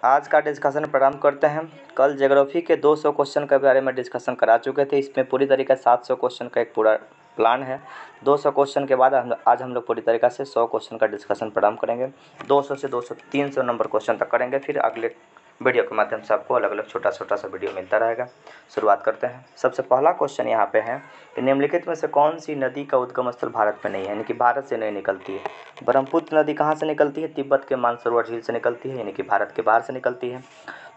आज का डिस्कशन प्रारंभ करते हैं। कल ज्योग्राफी के 200 क्वेश्चन के बारे में डिस्कशन करा चुके थे। इसमें पूरी तरीके से 700 क्वेश्चन का एक पूरा प्लान है। 200 क्वेश्चन के बाद आज हम लोग पूरी तरीके से 100 क्वेश्चन का डिस्कशन प्रारंभ करेंगे। 200 से 300 नंबर क्वेश्चन तक करेंगे। फिर अगले वीडियो के माध्यम से आपको अलग अलग छोटा छोटा सा वीडियो मिलता रहेगा। शुरुआत करते हैं। सबसे पहला क्वेश्चन यहाँ पे है कि निम्नलिखित में से कौन सी नदी का उद्गम स्थल भारत में नहीं है, यानी कि भारत से नहीं निकलती है। ब्रह्मपुत्र नदी कहाँ से निकलती है? तिब्बत के मानसरोवर झील से निकलती है, यानी कि भारत के बाहर से निकलती है।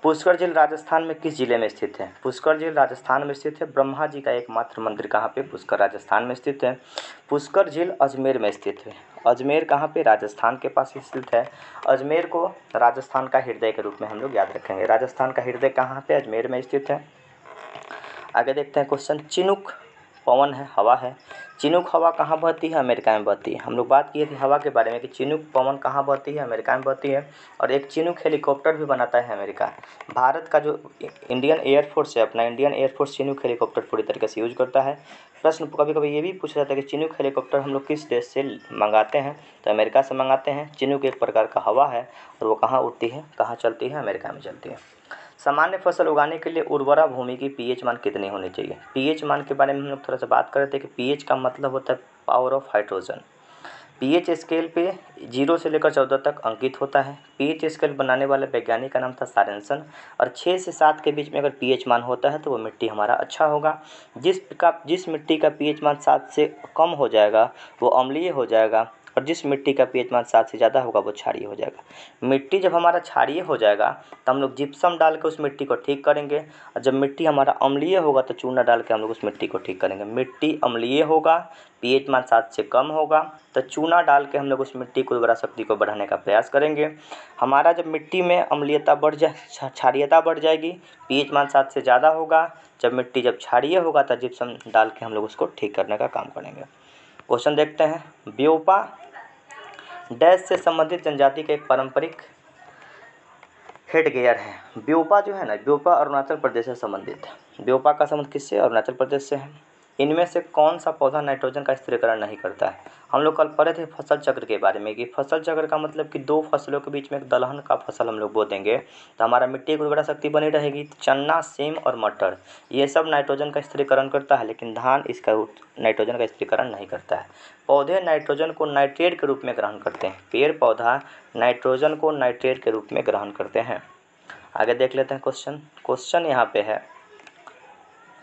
पुष्कर झील राजस्थान में किस जिले में स्थित है? पुष्कर झील राजस्थान में स्थित है। ब्रह्मा जी का एकमात्र मंदिर कहाँ पे? पुष्कर राजस्थान में स्थित है। पुष्कर झील अजमेर में स्थित है। अजमेर कहाँ पे? राजस्थान के पास स्थित है। अजमेर को राजस्थान का हृदय के रूप में हम लोग याद रखेंगे। राजस्थान का हृदय कहाँ पे? अजमेर में स्थित है। आगे देखते हैं क्वेश्चन। चिनूक पवन है, हवा है। चिनूक हवा कहाँ बहती है? अमेरिका में बहती है। हम लोग बात किए थे हवा के बारे में कि चिनूक पवन कहाँ बहती है? अमेरिका में बहती है। और एक चिनूक हेलीकॉप्टर भी बनाता है अमेरिका। भारत का जो इंडियन एयरफोर्स है, अपना इंडियन एयरफोर्स चिनूक हेलीकॉप्टर पूरी तरीके से यूज करता है। प्रश्न कभी कभी ये भी पूछा जाता है कि चिनूक हेलीकॉप्टर हम लोग किस देश से मंगाते हैं? तो अमेरिका से मंगाते हैं। चिनूक एक प्रकार का हवा है और वो कहाँ उड़ती है, कहाँ चलती है? अमेरिका में चलती है। सामान्य फसल उगाने के लिए उर्वरा भूमि की पीएच मान कितनी होनी चाहिए? पीएच मान के बारे में हम लोग थोड़ा सा बात कर रहे थे कि पीएच का मतलब होता है power of hydrogen. PH scale पे 0 से लेकर 14 तक अंकित होता है। पीएच स्केल बनाने वाले वैज्ञानिक का नाम था सॉरेनसन। और 6 से 7 के बीच में अगर पीएच मान होता है तो वो मिट्टी हमारा अच्छा होगा। जिस मिट्टी का पीएच मान 7 से कम हो जाएगा वो अम्लीय हो जाएगा, और जिस मिट्टी का पीएच मान 7 से ज़्यादा होगा वो क्षारीय हो जाएगा। मिट्टी जब हमारा क्षारीय हो जाएगा तो हम लोग जिप्सम डाल के उस मिट्टी को ठीक करेंगे, और जब मिट्टी हमारा अम्लीय होगा तो चूना डाल के हम लोग उस मिट्टी को ठीक करेंगे। मिट्टी अम्लीय होगा, पीएच मान 7 से कम होगा तो चूना डाल के हम लोग उस मिट्टी की उर्वरा शक्ति को बढ़ाने का प्रयास करेंगे। हमारा जब मिट्टी में अम्लीयता बढ़ जाए, क्षारीयता बढ़ जाएगी, पीएच मान 7 से ज़्यादा होगा, जब मिट्टी जब क्षारीय होगा तो जिप्सम डाल के हम लोग उसको ठीक करने का काम करेंगे। क्वेश्चन देखते हैं। ब्योपा डैश से संबंधित जनजाति का एक पारंपरिक हेडगेयर है। ब्योपा जो है ना, ब्योपा अरुणाचल प्रदेश से संबंधित है। ब्योपा का संबंध किससे? अरुणाचल प्रदेश से है। इनमें से कौन सा पौधा नाइट्रोजन का स्थिरीकरण नहीं करता है? हम लोग कल पढ़े थे फसल चक्र के बारे में कि फसल चक्र का मतलब कि 2 फसलों के बीच में एक दलहन का फसल हम लोग बो देंगे तो हमारा मिट्टी की उर्वरा शक्ति बनी रहेगी। चना, सेम और मटर ये सब नाइट्रोजन का स्थिरीकरण करता है, लेकिन धान इसका नाइट्रोजन का स्थिरीकरण नहीं करता है। पौधे नाइट्रोजन को नाइट्रेट के रूप में ग्रहण करते हैं। पेड़ पौधा नाइट्रोजन को नाइट्रेट के रूप में ग्रहण करते हैं। आगे देख लेते हैं क्वेश्चन यहाँ पे है,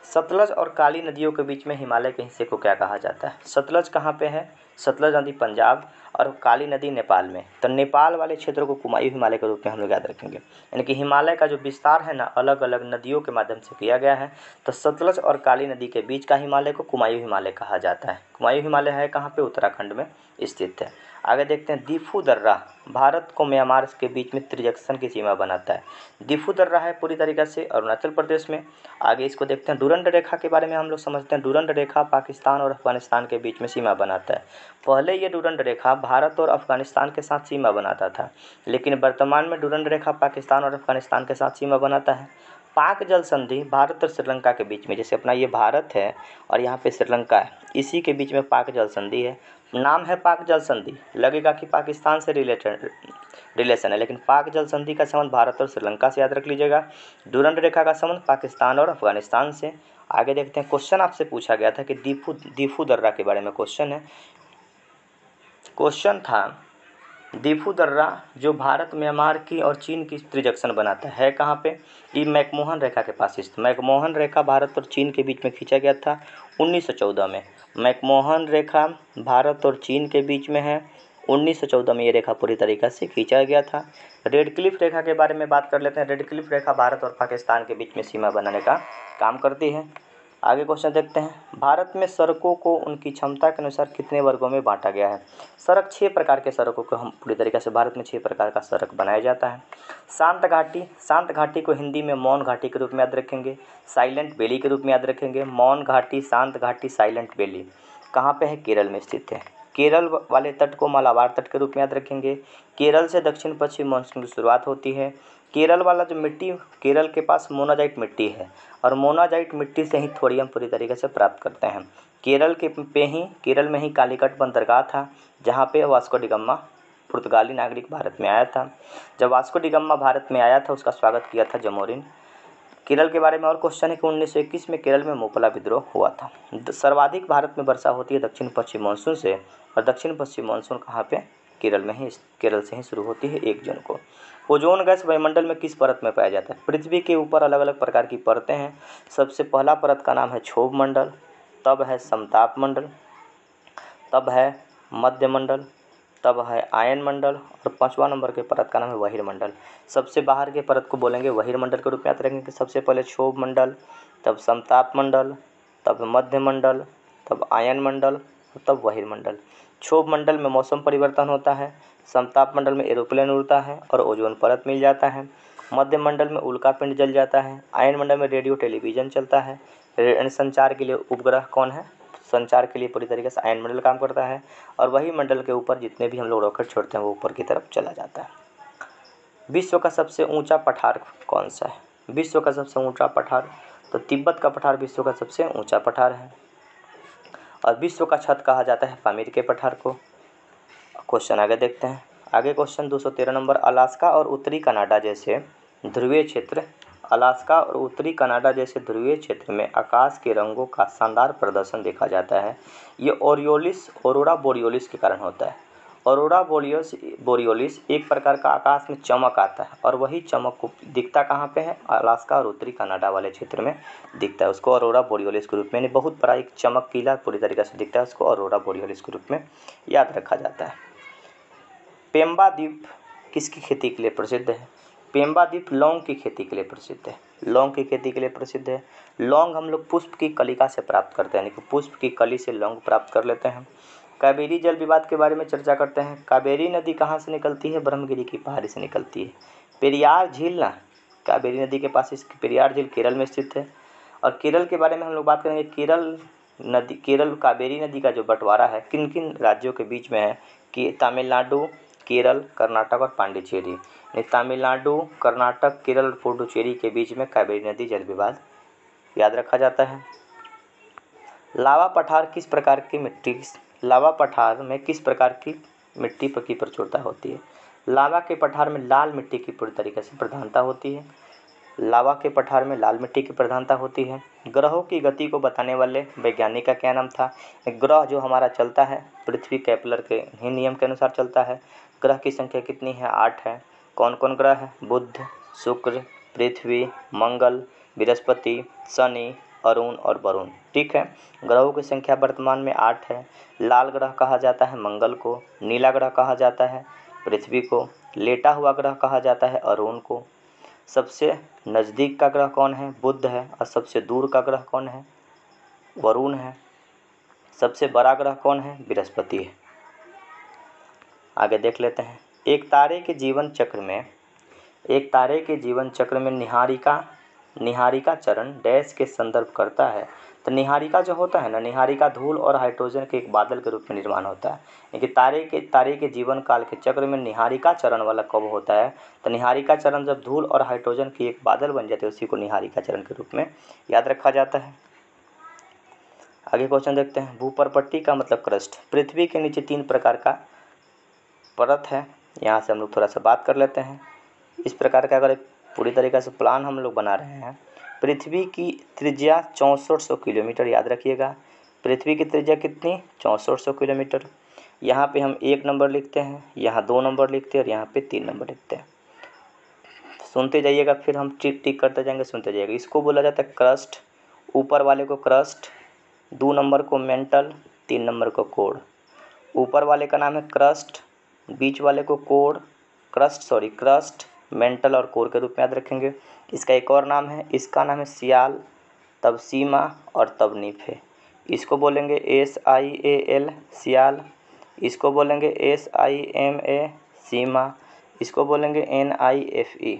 सतलज और काली नदियों के बीच में हिमालय के हिस्से को क्या कहा जाता है? सतलज कहाँ पे है? सतलज नदी पंजाब और काली नदी नेपाल में। तो नेपाल वाले क्षेत्रों को कुमायूं हिमालय के रूप में हम लोग याद रखेंगे। यानी कि हिमालय का जो विस्तार है ना, अलग अलग नदियों के माध्यम से किया गया है। तो सतलज और काली नदी के बीच का हिमालय को कुमायूं हिमालय कहा जाता है। कुमायूं हिमालय है कहाँ पे? उत्तराखंड में स्थित है। आगे देखते हैं। दिफू दर्रा भारत को म्यांमार के बीच में त्रिजक्शन की सीमा बनाता है। दिफू दर्रा है पूरी तरीके से अरुणाचल प्रदेश में। आगे इसको देखते हैं। डुरंड रेखा के बारे में हम लोग समझते हैं। डुरंड रेखा पाकिस्तान और अफगानिस्तान के बीच में सीमा बनाता है। पहले ये डुरंड रेखा भारत और अफगानिस्तान के साथ सीमा बनाता था, लेकिन वर्तमान में डुरंड रेखा पाकिस्तान और अफगानिस्तान के साथ सीमा बनाता है। पाक जल संधि भारत और श्रीलंका के बीच में, जैसे अपना ये भारत है और यहाँ पे श्रीलंका है, इसी के बीच में पाक जल संधि है। नाम है पाक जल संधि, लगेगा कि पाकिस्तान से रिलेशन है, लेकिन पाक जल संधि का संबंध भारत और श्रीलंका से याद रख लीजिएगा। डुरंड रेखा का संबंध पाकिस्तान और अफगानिस्तान से। आगे देखते हैं। क्वेश्चन आपसे पूछा गया था कि दिफू दर्रा के बारे में क्वेश्चन है। क्वेश्चन था दिफू दर्रा जो भारत, म्यांमार की और चीन की त्रिजक्शन बनाता है कहाँ पे? ये मैकमोहन रेखा के पास स्थित। मैकमोहन रेखा भारत और चीन के बीच में खींचा गया था 1914 में। मैकमोहन रेखा भारत और चीन के बीच में है। 1914 में ये रेखा पूरी तरीके से खींचा गया था। रेड क्लिफ रेखा के बारे में बात कर लेते हैं। रेड क्लिफ रेखा भारत और पाकिस्तान के बीच में सीमा बनाने का काम करती है। आगे क्वेश्चन देखते हैं। भारत में सड़कों को उनकी क्षमता के अनुसार कितने वर्गों में बांटा गया है? सड़क 6 प्रकार के सड़कों को हम पूरी तरीके से भारत में 6 प्रकार का सड़क बनाया जाता है। शांत घाटी को हिंदी में मौन घाटी के रूप में याद रखेंगे। साइलेंट वैली के रूप में याद रखेंगे। मौन घाटी, शांत घाटी, साइलेंट वैली कहाँ पे है? केरल में स्थित है। केरल वाले तट को मालाबार तट के रूप में याद रखेंगे। केरल से दक्षिण पश्चिम मानसून की शुरुआत होती है। केरल वाला जो मिट्टी, केरल के पास मोनाजाइट मिट्टी है और मोनाजाइट मिट्टी से ही थोरियम पूरी तरीके से प्राप्त करते हैं। केरल में ही कालीकट बंदरगाह था जहाँ पे वास्को डी गामा पुर्तगाली नागरिक भारत में आया था। जब वास्को डी गामा भारत में आया था उसका स्वागत किया था जमोरिन। केरल के बारे में और क्वेश्चन है कि 1921 में केरल में मोपला विद्रोह हुआ था। सर्वाधिक भारत में वर्षा होती है दक्षिण पश्चिम मानसून से, और दक्षिण पश्चिम मानसून कहाँ पे? केरल में ही, केरल से ही शुरू होती है 1 जून को। ओजोन गैस वायुमंडल में किस परत में पाया जाता है? पृथ्वी के ऊपर अलग अलग प्रकार की परतें हैं। सबसे पहला परत का नाम है क्षोभ मंडल, तब है समताप मंडल, तब है मध्य मंडल, तब है आयन मंडल, और 5वां नंबर के परत का नाम है बहिर्मंडल। सबसे बाहर के परत को बोलेंगे बहिर्मंडल के रूप में याद रखेंगे। सबसे पहले क्षोभ मंडल, तब समताप मंडल, तब मध्य मंडल, तब आयन मंडल, तब बहिर्मंडल। क्षोभ मंडल में मौसम परिवर्तन होता है, समताप मंडल में एरोप्लेन उड़ता है और ओजोन परत मिल जाता है, मध्य मंडल में उल्का पिंड जल जाता है, आयन मंडल में रेडियो टेलीविज़न चलता है। संचार के लिए उपग्रह कौन है? संचार के लिए पूरी तरीके से आयन मंडल काम करता है, और वही मंडल के ऊपर जितने भी हम लोग रॉकेट छोड़ते हैं वो ऊपर की तरफ चला जाता है। विश्व का सबसे ऊंचा पठार कौन सा है? विश्व का सबसे ऊंचा पठार तो तिब्बत का पठार विश्व का सबसे ऊंचा पठार है, और विश्व का छत कहा जाता है पामीर के पठार को। क्वेश्चन आगे देखते हैं। आगे क्वेश्चन 213 नंबर, अलास्का और उत्तरी कनाडा जैसे ध्रुवीय क्षेत्र, अलास्का और उत्तरी कनाडा जैसे ध्रुवीय क्षेत्र में आकाश के रंगों का शानदार प्रदर्शन देखा जाता है। ये ऑरोरा बोरियोलिस के कारण होता है। ऑरोरा बोरियोलिस एक प्रकार का आकाश में चमक आता है, और वही चमक को दिखता कहाँ पे है? अलास्का और उत्तरी कनाडा वाले क्षेत्र में दिखता है। उसको ऑरोरा बोरियोलिस के रूप में, यानी बहुत बड़ा एक चमकीला पूरी तरीके से दिखता है, उसको ऑरोरा बोरियोलिस के रूप में याद रखा जाता है। पेम्बा द्वीप किसकी खेती के लिए प्रसिद्ध है? पेम्बा द्वीप लौंग की खेती के लिए प्रसिद्ध है। लौंग की खेती के लिए प्रसिद्ध है। लौंग हम लोग पुष्प की कलिका से प्राप्त करते हैं, यानी कि पुष्प की कली से लौंग प्राप्त कर लेते हैं। कावेरी जल विवाद के बारे में चर्चा करते हैं। कावेरी नदी कहाँ से निकलती है? ब्रह्मगिरी की पहाड़ी से निकलती है। पेरियार झील ना, कावेरी नदी के पास इसकी पेरियार झील केरल में स्थित है। और केरल के बारे में हम लोग बात करेंगे। केरल कावेरी नदी का जो बंटवारा है किन किन राज्यों के बीच में है? कि तमिलनाडु, केरल, कर्नाटक और पांडिचेरी। तमिलनाडु, कर्नाटक, केरल और पुडुचेरी के बीच में कावेरी नदी जल विवाद याद रखा जाता है। लावा पठार किस प्रकार की मिट्टी, लावा पठार में किस प्रकार की मिट्टी की प्रचुरता होती है? लावा के पठार में लाल मिट्टी की पूरी तरीके से प्रधानता होती है। लावा के पठार में लाल मिट्टी की प्रधानता होती है। ग्रहों की गति को बताने वाले वैज्ञानिक का क्या नाम था? ग्रह जो हमारा चलता है पृथ्वी केपलर के ही नियम के अनुसार चलता है। ग्रह की संख्या कितनी है? 8 है। कौन कौन ग्रह है? बुध, शुक्र, पृथ्वी, मंगल, बृहस्पति, शनि, अरुण और वरुण। ठीक है, ग्रहों की संख्या वर्तमान में 8 है। लाल ग्रह कहा जाता है मंगल को, नीला ग्रह कहा जाता है पृथ्वी को, लेटा हुआ ग्रह कहा जाता है अरुण को। सबसे नज़दीक का ग्रह कौन है? बुध है। और सबसे दूर का ग्रह कौन है? वरुण है। सबसे बड़ा ग्रह कौन है? बृहस्पति है। आगे देख लेते हैं। एक तारे के जीवन चक्र में निहारिका चरण डैश के संदर्भ करता है। तो निहारिका जो होता है ना, निहारिका धूल और हाइड्रोजन के एक बादल के रूप में निर्माण होता है। लेकिन तारे के जीवन काल के चक्र में निहारिका चरण वाला कब होता है? तो निहारिका चरण जब धूल और हाइड्रोजन की एक बादल बन जाते हैं उसी को निहारिका चरण के रूप में याद रखा जाता है। आगे क्वेश्चन देखते हैं। भूपर्पट्टी का मतलब क्रस्ट। पृथ्वी के नीचे 3 प्रकार का परत है। यहाँ से हम लोग थोड़ा सा बात कर लेते हैं। इस प्रकार का अगर पूरी तरीके से प्लान हम लोग बना रहे हैं। पृथ्वी की त्रिज्या 6400 किलोमीटर, याद रखिएगा। पृथ्वी की त्रिज्या कितनी? 6400 किलोमीटर। यहाँ पे हम 1 नंबर लिखते हैं, यहाँ 2 नंबर लिखते हैं और यहाँ पे 3 नंबर लिखते हैं। सुनते जाइएगा, फिर हम टिक टिक करते जाएंगे, सुनते जाइएगा। इसको बोला जाता है क्रस्ट। ऊपर वाले को क्रस्ट, 2 नंबर को मेंटल, 3 नंबर को कोर। ऊपर वाले का नाम है क्रस्ट, बीच वाले को कोर, क्रस्ट, मेंटल और कोर के रूप में याद रखेंगे। इसका एक और नाम है, इसका नाम है सियाल, तब सीमा और तब नीफे। इसको बोलेंगे SIAL सियाल, इसको बोलेंगे SIMA सीमा, इसको बोलेंगे NIFE।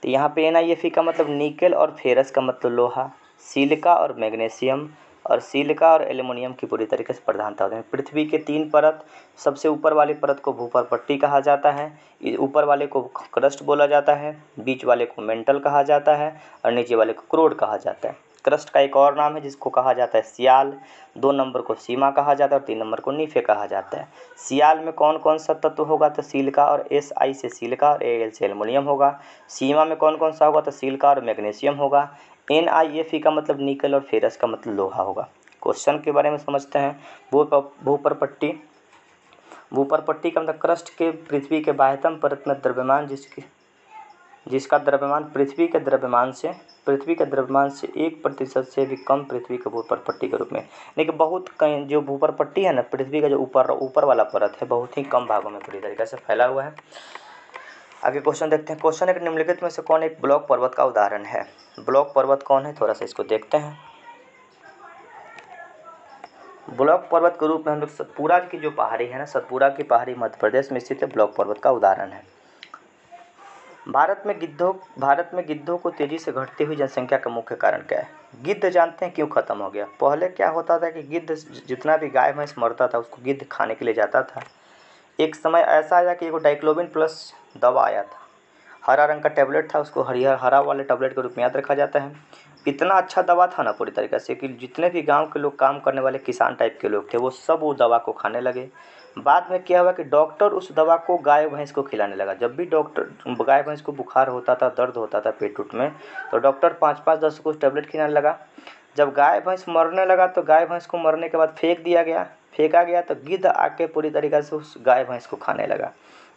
तो यहाँ पे NIFE का मतलब निकेल और फेरस का मतलब लोहा, सिलिका और मैग्नीशियम, और सिलिका और एल्युमिनियम की पूरी तरीके से प्रधानता होती है। पृथ्वी के 3 परत, सबसे ऊपर वाली परत को भूपर्पट्टी कहा जाता है, ऊपर वाले को क्रस्ट बोला जाता है, बीच वाले को मेंटल कहा जाता है और नीचे वाले को क्रोड कहा जाता है। क्रस्ट का एक और नाम है जिसको कहा जाता है सियाल। 2 नंबर को सीमा कहा जाता है और 3 नंबर को नीफे कहा जाता है। सियाल में कौन कौन सा तत्व होगा? तो सिलिका और SI से सिलिका और AL से एल्युमिनियम होगा। सीमा में कौन कौन सा होगा? तो सिलिका और मैग्नीशियम होगा। NiFe का मतलब निकल और फेरस का मतलब लोहा होगा। क्वेश्चन के बारे में समझते हैं। भूपर पट्टी का मतलब क्रस्ट के पृथ्वी के बाह्यतम परत में द्रव्यमान जिसका द्रव्यमान पृथ्वी के द्रव्यमान से 1% से भी कम पृथ्वी के भूपर पट्टी के रूप में, लेकिन बहुत कहीं जो भूपर पट्टी है ना, पृथ्वी का जो ऊपर वाला परत है, बहुत ही कम भागों में पूरी तरीके से फैला हुआ है। आगे क्वेश्चन देखते हैं। क्वेश्चन एक निम्नलिखित में से कौन एक ब्लॉक पर्वत का उदाहरण है? ब्लॉक पर्वत कौन है? थोड़ा सा इसको देखते हैं। ब्लॉक पर्वत के रूप में हम लोग सतपुरा की जो पहाड़ी है ना, सतपुरा की पहाड़ी मध्य प्रदेश में स्थित है, ब्लॉक पर्वत का उदाहरण है। भारत में गिद्धों को तेजी से घटती हुई जनसंख्या का मुख्य कारण क्या है? गिद्ध जानते हैं क्यों खत्म हो गया? पहले क्या होता था कि गिद्ध जितना भी गाय भैंस मरता था उसको गिद्ध खाने के लिए जाता था। एक समय ऐसा आया कि एक डाइक्लोबिन प्लस दवा आया था, हरा रंग का टैबलेट था, उसको हरा वाले टैबलेट के रूप में याद रखा जाता है। इतना अच्छा दवा था ना पूरी तरीके से कि जितने भी गांव के लोग, काम करने वाले किसान टाइप के लोग थे, वो सब वो दवा को खाने लगे। बाद में क्या हुआ कि डॉक्टर उस दवा को गाय भैंस को खिलाने लगा। जब भी गाय भैंस को बुखार होता था, दर्द होता था पेट उट में, तो डॉक्टर 5-5 10 कुछ टैबलेट खिलाने लगा। जब गाय भैंस मरने लगा तो गाय भैंस को मरने के बाद फेंका गया तो गिद्ध आके पूरी तरीके से उस गाय भैंस को खाने लगा।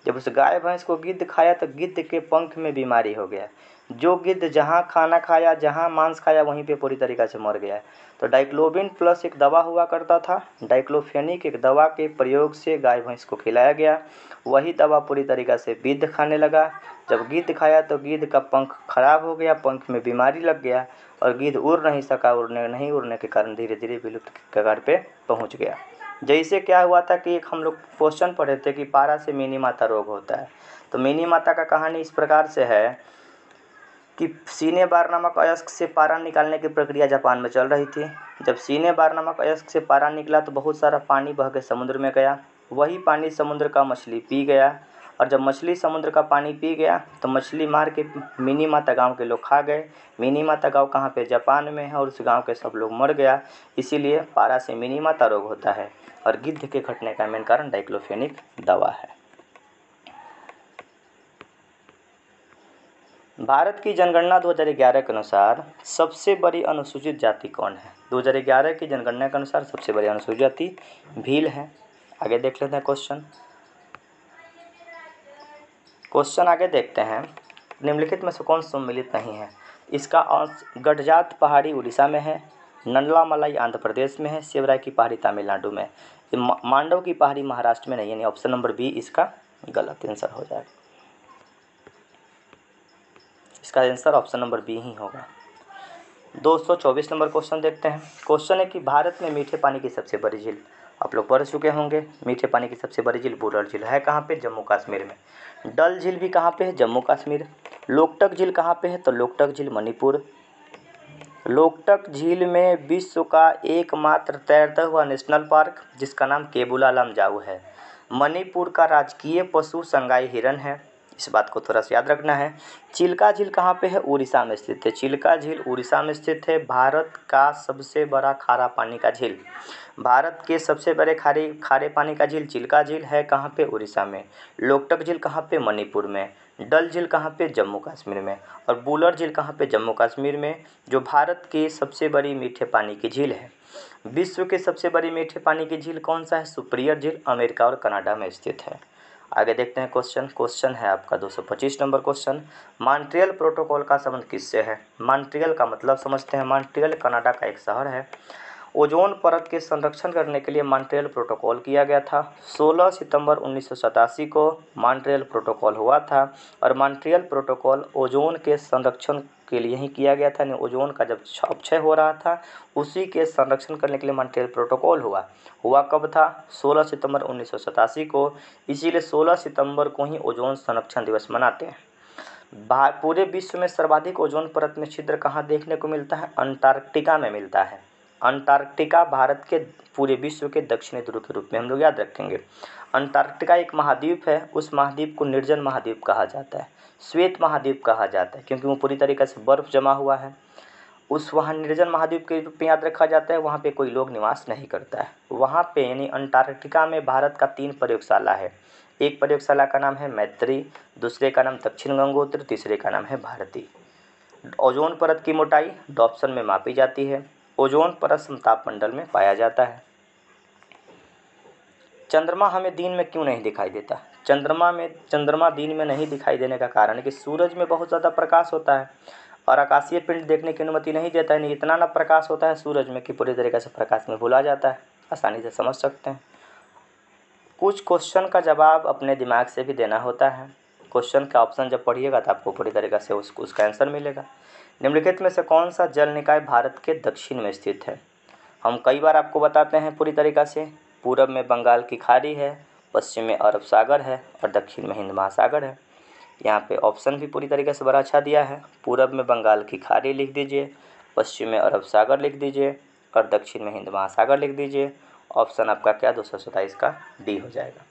जब उस गाय भैंस को गिद्ध खाया तो गिद्ध के पंख में बीमारी हो गया। जो गिद्ध जहाँ खाना खाया, जहाँ मांस खाया, वहीं पे पूरी तरीक़ा से मर गया। तो डाइक्लोबिन प्लस एक दवा हुआ करता था, डाइक्लोफेनिक एक दवा के प्रयोग से गाय भैंस को खिलाया गया। वही दवा पूरी तरीक़ा से गिद्ध खाने लगा। जब गिद्ध खाया तो गिद्ध का पंख खराब हो गया, पंख में बीमारी लग गया और गिद्ध उड़ नहीं सका। नहीं उड़ने के कारण धीरे धीरे विलुप्त के कगार पे पहुँच गया। जैसे क्या हुआ था कि एक हम लोग क्वेश्चन पढ़े थे कि पारा से मिनी माता रोग होता है। तो मिनी माता का कहानी इस प्रकार से है कि सीने बार नामक अयस्क से पारा निकालने की प्रक्रिया जापान में चल रही थी। जब सीने बार नामक अयस्क से पारा निकला तो बहुत सारा पानी बह के समुद्र में गया। वही पानी समुद्र का मछली पी गया और जब मछली समुद्र का पानी पी गया तो मछली मार के मिनी माता गांव के लोग खा गए। मिनी माता गांव कहाँ पे? जापान में है और उस गांव के सब लोग मर गया। इसीलिए पारा से मिनी माता रोग होता है और गिद्ध के घटने का मेन कारण डाइक्लोफेनिक दवा है। भारत की जनगणना 2011 के अनुसार सबसे बड़ी अनुसूचित जाति कौन है? 2011 की जनगणना के अनुसार सबसे बड़ी अनुसूचित जाति भील है। आगे देख लेते हैं क्वेश्चन आगे देखते हैं। निम्नलिखित में से कौन सम्मिलित नहीं है? इसका अंश गडजात पहाड़ी उड़ीसा में है, नंडला मलाई आंध्र प्रदेश में है, सेवराई की पहाड़ी तमिलनाडु में, मांडव की पहाड़ी महाराष्ट्र में नहीं, यानी ऑप्शन नंबर बी इसका गलत आंसर हो जाएगा। इसका आंसर ऑप्शन नंबर बी ही होगा। 224 नंबर क्वेश्चन देखते हैं। क्वेश्चन है कि भारत में मीठे पानी की सबसे बड़ी झील, आप लोग पढ़ चुके होंगे, मीठे पानी की सबसे बड़ी झील बुलर झील है कहाँ पे? जम्मू कश्मीर में। डल झील भी कहाँ पे है? जम्मू कश्मीर। लोकटक झील कहाँ पे है? तो लोकटक झील मणिपुर। लोकटक झील में विश्व का एकमात्र तैरता हुआ नेशनल पार्क जिसका नाम केबुला लामजाऊ है। मणिपुर का राजकीय पशु संगाई हिरन है, इस बात को थोड़ा सा याद रखना है। चिल्का झील कहाँ पे है? उड़ीसा में स्थित है। चिल्का झील उड़ीसा में स्थित है। भारत का सबसे बड़ा खारा पानी का झील, भारत के सबसे बड़े खारे पानी का झील चिल्का झील है कहाँ पे? उड़ीसा में। लोकटक झील कहाँ पे? मणिपुर में। डल झील कहाँ पे? जम्मू कश्मीर में। और बुलर झील कहाँ पे? जम्मू कश्मीर में, जो भारत की सबसे बड़ी मीठे पानी की झील है। विश्व के सबसे बड़ी मीठे पानी की झील कौन सा है? सुपीरियर झील अमेरिका और कनाडा में स्थित है। आगे देखते हैं क्वेश्चन है आपका 225 नंबर क्वेश्चन। मॉन्ट्रियल प्रोटोकॉल का संबंध किससे है? मॉन्ट्रियल का मतलब समझते हैं। मॉन्ट्रियल कनाडा का एक शहर है। ओजोन परत के संरक्षण करने के लिए मॉन्ट्रियल प्रोटोकॉल किया गया था। 16 सितंबर 1987 को मॉन्ट्रियल प्रोटोकॉल हुआ था और मॉन्ट्रियल प्रोटोकॉल ओजोन के संरक्षण के लिए ही किया गया था। ओजोन का जब अपक्षय हो रहा था उसी के संरक्षण करने के लिए मॉन्ट्रियल प्रोटोकॉल हुआ कब था? 16 सितंबर 1987 को। इसीलिए 16 सितंबर को ही ओजोन संरक्षण दिवस मनाते हैं। पूरे विश्व में सर्वाधिक ओजोन परत में छिद्र कहाँ देखने को मिलता है? अंटार्कटिका में मिलता है। अंटार्कटिका भारत के पूरे विश्व के दक्षिणी ध्रुव के रूप में हम लोग याद रखेंगे। अंटार्कटिका एक महाद्वीप है, उस महाद्वीप को निर्जन महाद्वीप कहा जाता है, श्वेत महाद्वीप कहा जाता है, क्योंकि वो पूरी तरीके से बर्फ़ जमा हुआ है। उस वहाँ निर्जन महाद्वीप के रूप में याद रखा जाता है, वहाँ पे कोई लोग निवास नहीं करता है। वहाँ पे यानी अंटार्कटिका में भारत का 3 प्रयोगशाला है। एक प्रयोगशाला का नाम है मैत्री, दूसरे का नाम दक्षिण गंगोत्री, तीसरे का नाम है भारती। ओजोन परत की मोटाई डॉप्सन में मापी जाती है। ओजोन परत समताप मंडल में पाया जाता है। चंद्रमा हमें दिन में क्यों नहीं दिखाई देता? चंद्रमा दिन में नहीं दिखाई देने का कारण है कि सूरज में बहुत ज़्यादा प्रकाश होता है और आकाशीय पिंड देखने की अनुमति नहीं देता है। इतना ना प्रकाश होता है सूरज में कि पूरी तरीके से प्रकाश में भुला जाता है। आसानी से समझ सकते हैं। कुछ क्वेश्चन का जवाब अपने दिमाग से भी देना होता है। क्वेश्चन का ऑप्शन जब पढ़िएगा तो आपको पूरी तरीके से उसका आंसर मिलेगा। निम्नलिखित में से कौन सा जल निकाय भारत के दक्षिण में स्थित है? हम कई बार आपको बताते हैं पूरी तरीक़ा से। पूरब में बंगाल की खाड़ी है, पश्चिम में अरब सागर है और दक्षिण में हिंद महासागर है। यहाँ पे ऑप्शन भी पूरी तरीके से बड़ा अच्छा दिया है। पूरब में बंगाल की खाड़ी लिख दीजिए, पश्चिम में अरब सागर लिख दीजिए और दक्षिण में हिंद महासागर लिख दीजिए। ऑप्शन आपका क्या 227 का डी हो जाएगा।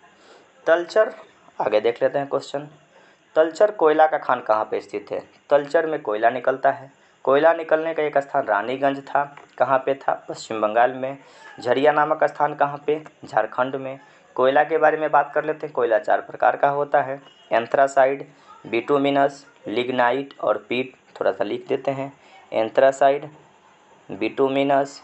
तलचर, आगे देख लेते हैं क्वेश्चन। तलचर कोयला का खान कहाँ पे स्थित है? तलचर में कोयला निकलता है। कोयला निकलने का एक स्थान रानीगंज था। कहाँ पे था? पश्चिम बंगाल में। झरिया नामक स्थान कहाँ पे? झारखंड में। कोयला के बारे में बात कर लेते हैं। कोयला 4 प्रकार का होता है, एंथ्रासाइड, बिटुमिनस, लिग्नाइट और पीट। थोड़ा सा लिख देते हैं, एंथ्रासाइड, बिटुमिनस,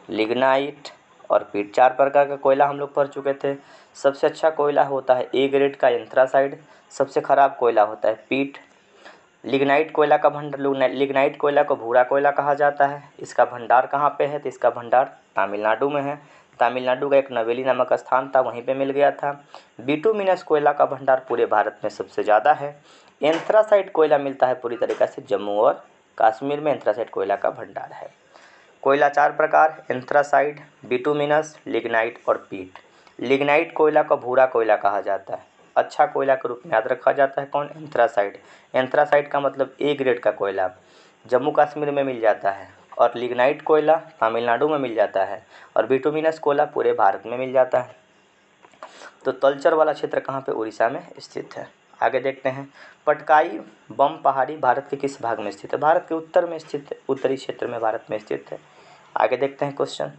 लिग्नाइट और पीट। 4 प्रकार का कोयला हम लोग पढ़ चुके थे। सबसे अच्छा कोयला होता है ए ग्रेड का एंथ्रासाइड, सबसे ख़राब कोयला होता है पीट। लिग्नाइट कोयला का भंडार, लिग्नाइट कोयला को भूरा कोयला कहा जाता है। इसका भंडार कहाँ पे है? तो इसका भंडार तमिलनाडु में है। तमिलनाडु का एक नवेली नामक स्थान था, वहीं पे मिल गया था। बिटुमिनस कोयला का भंडार पूरे भारत में सबसे ज़्यादा है। एंथ्रासाइड कोयला मिलता है पूरी तरीक़े से जम्मू और कश्मीर में एंथ्रासाइड कोयला का भंडार है। कोयला 4 प्रकार, एंथ्रासाइड, बिटुमिनस, लिग्नाइट और पीट। लिग्नाइट कोयला को भूरा कोयला कहा जाता है। अच्छा कोयला के रूप में याद रखा जाता है कौन? एंथ्रासाइड। एंथ्रासाइड का मतलब ए ग्रेड का कोयला जम्मू कश्मीर में मिल जाता है और लिग्नाइट कोयला तमिलनाडु में मिल जाता है और बिटुमिनस कोयला पूरे भारत में मिल जाता है। तो तलचर वाला क्षेत्र कहाँ पे? उड़ीसा में स्थित है। आगे देखते हैं। पटकाई बम पहाड़ी भारत के किस भाग में स्थित है? भारत के उत्तर में स्थित है, उत्तरी क्षेत्र में भारत में स्थित है। आगे देखते हैं क्वेश्चन।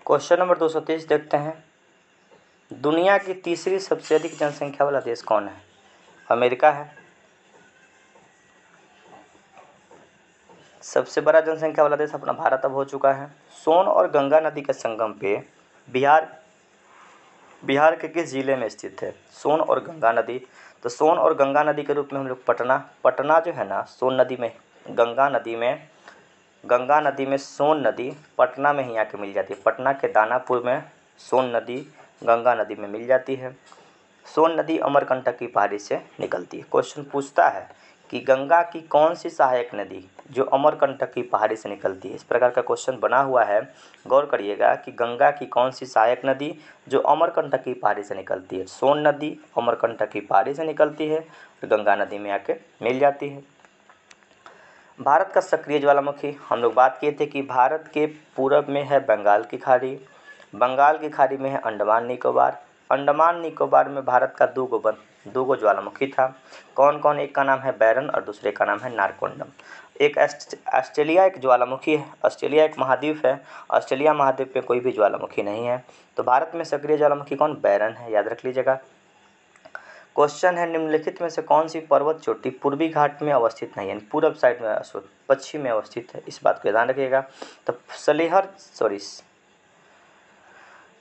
क्वेश्चन नंबर 230 देखते हैं। दुनिया की तीसरी सबसे अधिक जनसंख्या वाला देश कौन है? अमेरिका है। सबसे बड़ा जनसंख्या वाला देश अपना भारत अब हो चुका है। सोन और गंगा नदी के संगम पे बिहार के किस जिले में स्थित है? सोन और गंगा नदी। तो सोन और गंगा नदी के रूप में हम लोग पटना जो है ना, सोन नदी में, गंगा नदी में सोन नदी पटना में ही आके मिल जाती है। पटना के दानापुर में सोन नदी गंगा नदी में मिल जाती है। सोन नदी अमरकंटक की पहाड़ी से निकलती है। क्वेश्चन पूछता है कि गंगा की कौन सी सहायक नदी जो अमरकंटक की पहाड़ी से निकलती है? इस प्रकार का क्वेश्चन बना हुआ है। गौर करिएगा कि गंगा की कौन सी सहायक नदी जो अमरकंटक की पहाड़ी से निकलती है? सोन नदी अमरकंटक की पहाड़ी से निकलती है और गंगा नदी में आके मिल जाती है। भारत का सक्रिय ज्वालामुखी, हम लोग बात किए थे कि भारत के पूरब में है बंगाल की खाड़ी, बंगाल की खाड़ी में है अंडमान निकोबार। अंडमान निकोबार में भारत का दो गो ज्वालामुखी था। कौन कौन? एक का नाम है बैरन और दूसरे का नाम है नारकोंडम। एक ऑस्ट्रेलिया एक ज्वालामुखी है। ऑस्ट्रेलिया एक महाद्वीप है। ऑस्ट्रेलिया महाद्वीप में कोई भी ज्वालामुखी नहीं है। तो भारत में सक्रिय ज्वालामुखी कौन? बैरन है, याद रख लीजिएगा। क्वेश्चन है निम्नलिखित में से कौन सी पर्वत चोटी पूर्वी घाट में अवस्थित नहीं है? पूर्व साइड में, पश्चिम में अवस्थित है। इस बात को ध्यान रखिएगा। तो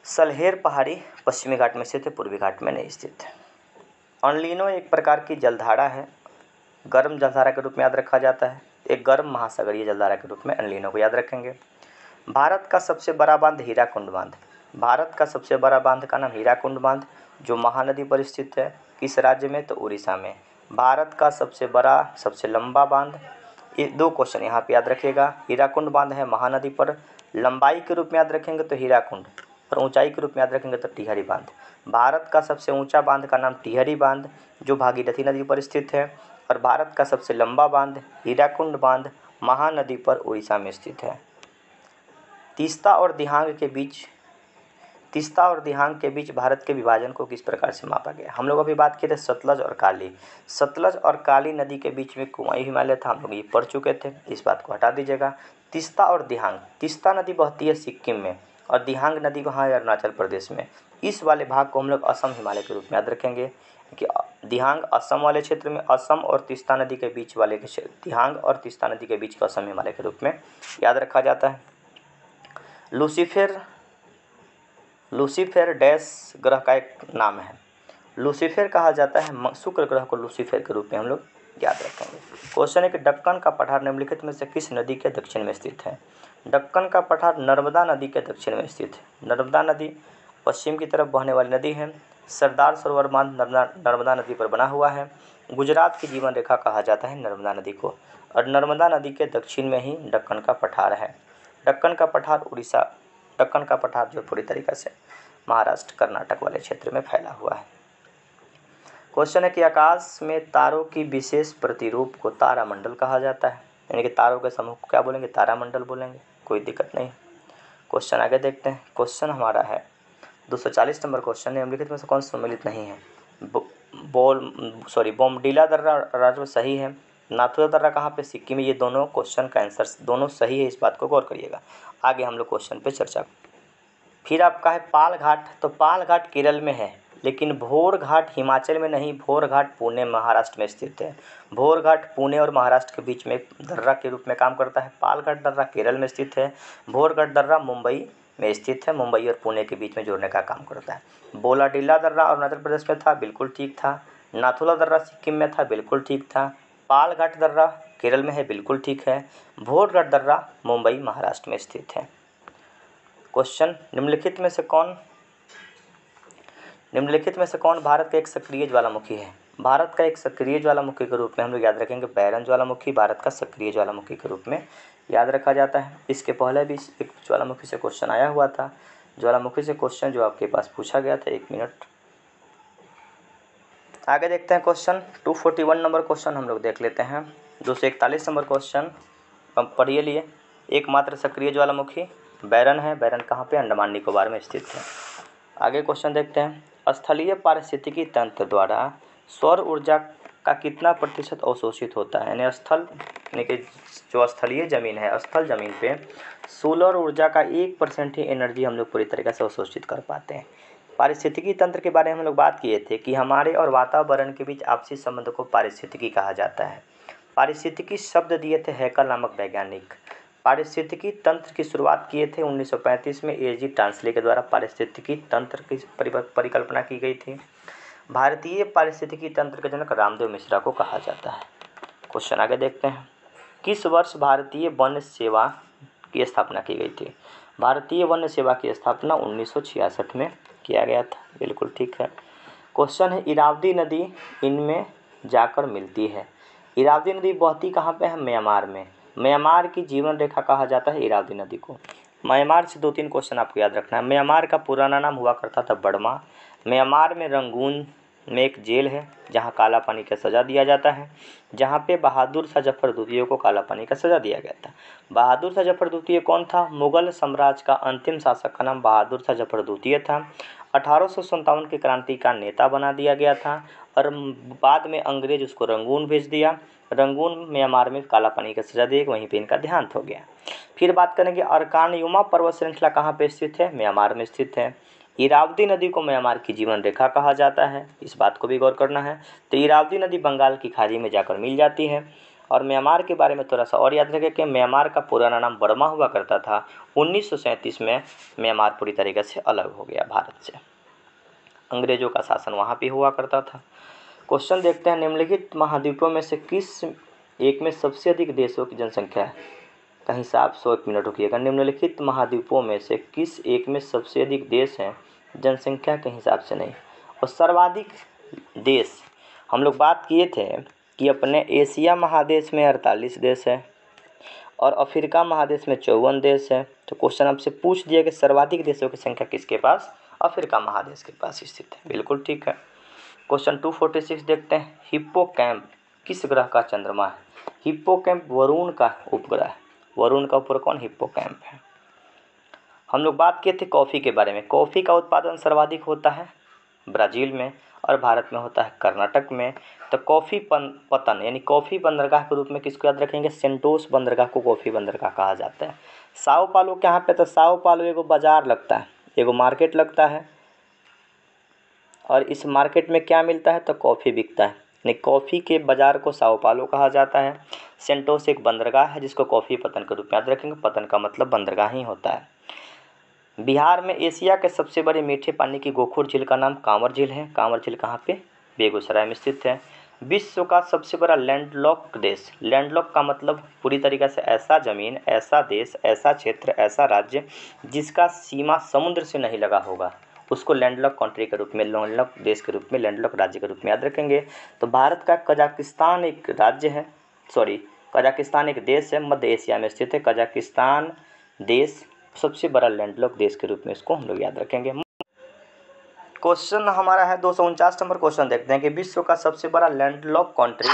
सलहेर पहाड़ी पश्चिमी घाट में स्थित है, पूर्वी घाट में नहीं स्थित है। अनलिनो एक प्रकार की जलधारा है, गर्म जलधारा के रूप में याद रखा जाता है। एक गर्म महासागरीय जलधारा के रूप में अनलिनो को याद रखेंगे। भारत का सबसे बड़ा बांध हीराकुंड बांध। भारत का सबसे बड़ा बांध का नाम हीराकुंड बांध जो महानदी पर स्थित है। किस राज्य में? तो उड़ीसा में। भारत का सबसे बड़ा सबसे लंबा बांध, ये 2 क्वेश्चन यहाँ पे याद रखिएगा। हीराकुंड बांध है महानदी पर, लंबाई के रूप में याद रखेंगे तो हीराकुंड, और ऊंचाई के रूप में याद रखेंगे तो टिहरी बांध। भारत का सबसे ऊंचा बांध का नाम टिहरी बांध जो भागीरथी नदी पर स्थित है और भारत का सबसे लंबा बांध हीराकुंड बांध महानदी पर उड़ीसा में स्थित है। तीस्ता और दिहांग के बीच तीस्ता और दिहांग के बीच भारत के विभाजन को किस प्रकार से मापा गया? हम लोग अभी बात किए थे सतलज और काली। सतलज और काली नदी के बीच में कुमाऊं हिमालय था, हम लोग ये पढ़ चुके थे, इस बात को हटा दीजिएगा। तीस्ता और दिहांग, तीस्ता नदी बहती है सिक्किम में और दिहांग नदी वहाँ है अरुणाचल प्रदेश में। इस वाले भाग को हम लोग असम हिमालय के रूप में याद रखेंगे कि दिहांग असम वाले क्षेत्र में, असम और तीस्ता नदी के बीच वाले दिहांग और तीस्ता नदी के बीच को असम हिमालय के रूप में याद रखा जाता है। लूसीफेर डैश ग्रह का एक नाम है। लूसीफेर कहा जाता है, शुक्र ग्रह को लूसीफेर के रूप में हम लोग याद रखेंगे। क्वेश्चन है कि दक्कन का पठार निम्नलिखित में से किस नदी के दक्षिण में स्थित है? दक्कन का पठार नर्मदा नदी के दक्षिण में स्थित है। नर्मदा नदी पश्चिम की तरफ बहने वाली नदी है। सरदार सरोवर बांध नर्मदा नदी पर बना हुआ है। गुजरात की जीवन रेखा कहा जाता है नर्मदा नदी को, और नर्मदा नदी के दक्षिण में ही दक्कन का पठार है। दक्कन का पठार उड़ीसा, दक्कन का पठार जो पूरी तरीक़े से महाराष्ट्र कर्नाटक वाले क्षेत्र में फैला हुआ है। क्वेश्चन है कि आकाश में तारों की विशेष प्रतिरूप को तारामंडल कहा जाता है, यानी कि तारों के समूह को क्या बोलेंगे? तारामंडल बोलेंगे, कोई दिक्कत नहीं। क्वेश्चन आगे देखते हैं। क्वेश्चन हमारा है 240 नंबर क्वेश्चन है, निम्नलिखित में से कौन सम्मिलित नहीं है? बोमडिला दर्रा राज्य में सही है। नाथुला दर्रा कहाँ पे? सिक्किम में। ये दोनों क्वेश्चन का आंसर दोनों सही है, इस बात को गौर करिएगा। आगे हम लोग क्वेश्चन पे चर्चा। फिर आपका है पाल घाट, तो पाल घाट केरल में है, लेकिन भोर घाट हिमाचल में नहीं, भोर घाट पुणे महाराष्ट्र में स्थित है। भोर घाट पुणे और महाराष्ट्र के बीच में एक दर्रा के रूप में काम करता है। पाल घाट दर्रा केरल में स्थित है। भोर घाट दर्रा मुंबई में स्थित है, मुंबई और पुणे के बीच में जोड़ने का काम करता है। बोलाडीला दर्रा अरुणाचल प्रदेश में था, बिल्कुल ठीक था। नाथुला दर्रा सिक्किम में था, बिल्कुल ठीक था। पाल घाट दर्रा केरल में है, बिल्कुल ठीक है। भोर घाट दर्रा मुंबई महाराष्ट्र में स्थित है। क्वेश्चन, निम्नलिखित में से कौन भारत का एक सक्रिय ज्वालामुखी है? भारत का एक सक्रिय ज्वालामुखी के रूप में हम लोग याद रखेंगे बैरन ज्वालामुखी, भारत का सक्रिय ज्वालामुखी के रूप में याद रखा जाता है। इसके पहले भी एक ज्वालामुखी से क्वेश्चन आया हुआ था, ज्वालामुखी से क्वेश्चन जो आपके पास पूछा गया था। 1 मिनट आगे देखते हैं। क्वेश्चन 241 नंबर क्वेश्चन हम लोग देख लेते हैं। 241 नंबर क्वेश्चन अब पढ़िए लिए। एकमात्र सक्रिय ज्वालामुखी बैरन है। बैरन कहाँ पे? अंडमान निकोबार में स्थित है। आगे क्वेश्चन देखते हैं। स्थलीय पारिस्थितिकी तंत्र द्वारा सौर ऊर्जा का कितना प्रतिशत अवशोषित होता है? यानी कि जो स्थलीय ज़मीन है, स्थल ज़मीन पे सोलर ऊर्जा का 1% ही एनर्जी हम लोग पूरी तरीके से अवशोषित कर पाते हैं। पारिस्थितिकी तंत्र के बारे में हम लोग बात किए थे कि हमारे और वातावरण के बीच आपसी संबंध को पारिस्थितिकी कहा जाता है। पारिस्थितिकी शब्द दिए थे हैकल नामक वैज्ञानिक। पारिस्थितिकी तंत्र की शुरुआत किए थे 1935 में ए जी टांसले के द्वारा पारिस्थितिकी तंत्र की परिकल्पना की गई थी। भारतीय पारिस्थितिकी तंत्र के जनक रामदेव मिश्रा को कहा जाता है। क्वेश्चन आगे देखते हैं। किस वर्ष भारतीय वन सेवा की स्थापना की गई थी? भारतीय वन सेवा की स्थापना 1966 में किया गया था, बिल्कुल ठीक है। क्वेश्चन है इरावदी नदी इनमें जाकर मिलती है। इरावदी नदी बहती कहाँ पे है? म्यांमार में। म्यांमार की जीवन रेखा कहा जाता है इरावदी नदी को। म्यांमार से 2-3 क्वेश्चन आपको याद रखना है। म्यांमार का पुराना नाम हुआ करता था बर्मा। म्यांमार में रंगून में एक जेल है जहां काला पानी का सज़ा दिया जाता है, जहां पे बहादुर शाह जफर द्वितीय को काला पानी का सज़ा दिया गया था। बहादुर शाह जफर द्वितीय कौन था? मुगल साम्राज्य का अंतिम शासक का नाम बहादुर शाह जफर द्वितीय था। 1857 की क्रांति का नेता बना दिया गया था और बाद में अंग्रेज उसको रंगून भेज दिया। रंगून म्यांमार में काला पानी का सज़ा दी, वहीं पे इनका देहांत हो गया। फिर बात करेंगे अरकानयुमा पर्वत श्रृंखला कहाँ पे स्थित है? म्यांमार में स्थित है। इरावदी नदी को म्यांमार की जीवन रेखा कहा जाता है, इस बात को भी गौर करना है। तो इरावदी नदी बंगाल की खाड़ी में जाकर मिल जाती है। और म्यांमार के बारे में थोड़ा सा और याद रखें कि म्यांमार का पुराना नाम बर्मा हुआ करता था। 1937 में म्यांमार पूरी तरीके से अलग हो गया भारत से, अंग्रेजों का शासन वहाँ पे हुआ करता था। क्वेश्चन देखते हैं। निम्नलिखित महाद्वीपों में से किस एक में सबसे अधिक देशों की जनसंख्या है? का हिसाब 100 मिनट रुकिएगा। निम्नलिखित महाद्वीपों में से किस एक में सबसे अधिक देश हैं? जनसंख्या के हिसाब से नहीं, और सर्वाधिक देश हम लोग बात किए थे कि अपने एशिया महादेश में 48 देश है और अफ्रीका महादेश में 54 देश है। तो क्वेश्चन आपसे पूछ दिया कि सर्वाधिक देशों की संख्या किसके पास? अफ्रीका महादेश के पास स्थित है, बिल्कुल ठीक है। क्वेश्चन 246 देखते हैं। हिप्पोकैम्प किस ग्रह का चंद्रमा है? हिप्पोकैम्प वरुण का उपग्रह है। वरुण का उपग्रह कौन? हिप्पोकैम्प है। हम लोग बात किए थे कॉफ़ी के बारे में। कॉफ़ी का उत्पादन सर्वाधिक होता है ब्राज़ील में और भारत में होता है कर्नाटक में। तो कॉफ़ी पतन यानी कॉफ़ी बंदरगाह के रूप में किसको याद रखेंगे? सेंटोस बंदरगाह को कॉफ़ी बंदरगाह कहा जाता है। साओ पालो कहाँ पे? तो साओ पालो एगो बाज़ार लगता है, एगो मार्केट लगता है और इस मार्केट में क्या मिलता है? तो कॉफ़ी बिकता है, यानी कॉफ़ी के बाज़ार को साओ पालो कहा जाता है। सेंटोस एक बंदरगाह है जिसको कॉफ़ी पतन के रूप में याद रखेंगे। पतन का मतलब बंदरगाह ही होता है। बिहार में एशिया के सबसे बड़े मीठे पानी की गोखुर झील का नाम कांवर झील है। कांवर झील कहाँ पे? बेगूसराय में स्थित है। विश्व का सबसे बड़ा लैंडलॉक देश, लैंडलॉक का मतलब पूरी तरीके से ऐसा ज़मीन, ऐसा देश, ऐसा क्षेत्र, ऐसा राज्य जिसका सीमा समुद्र से नहीं लगा होगा, उसको लैंडलॉक कंट्री के रूप में, लैंडलॉक देश के रूप में, लैंडलॉक राज्य के रूप में याद रखेंगे। तो भारत का कजाकिस्तान एक राज्य है, कजाकिस्तान एक देश है, मध्य एशिया में स्थित है। कजाकिस्तान देश सबसे बड़ा लैंडलॉक देश के रूप में इसको हम लोग याद रखेंगे। क्वेश्चन हमारा है 249 नंबर क्वेश्चन देखते हैं कि विश्व का सबसे बड़ा लैंडलॉक कंट्री,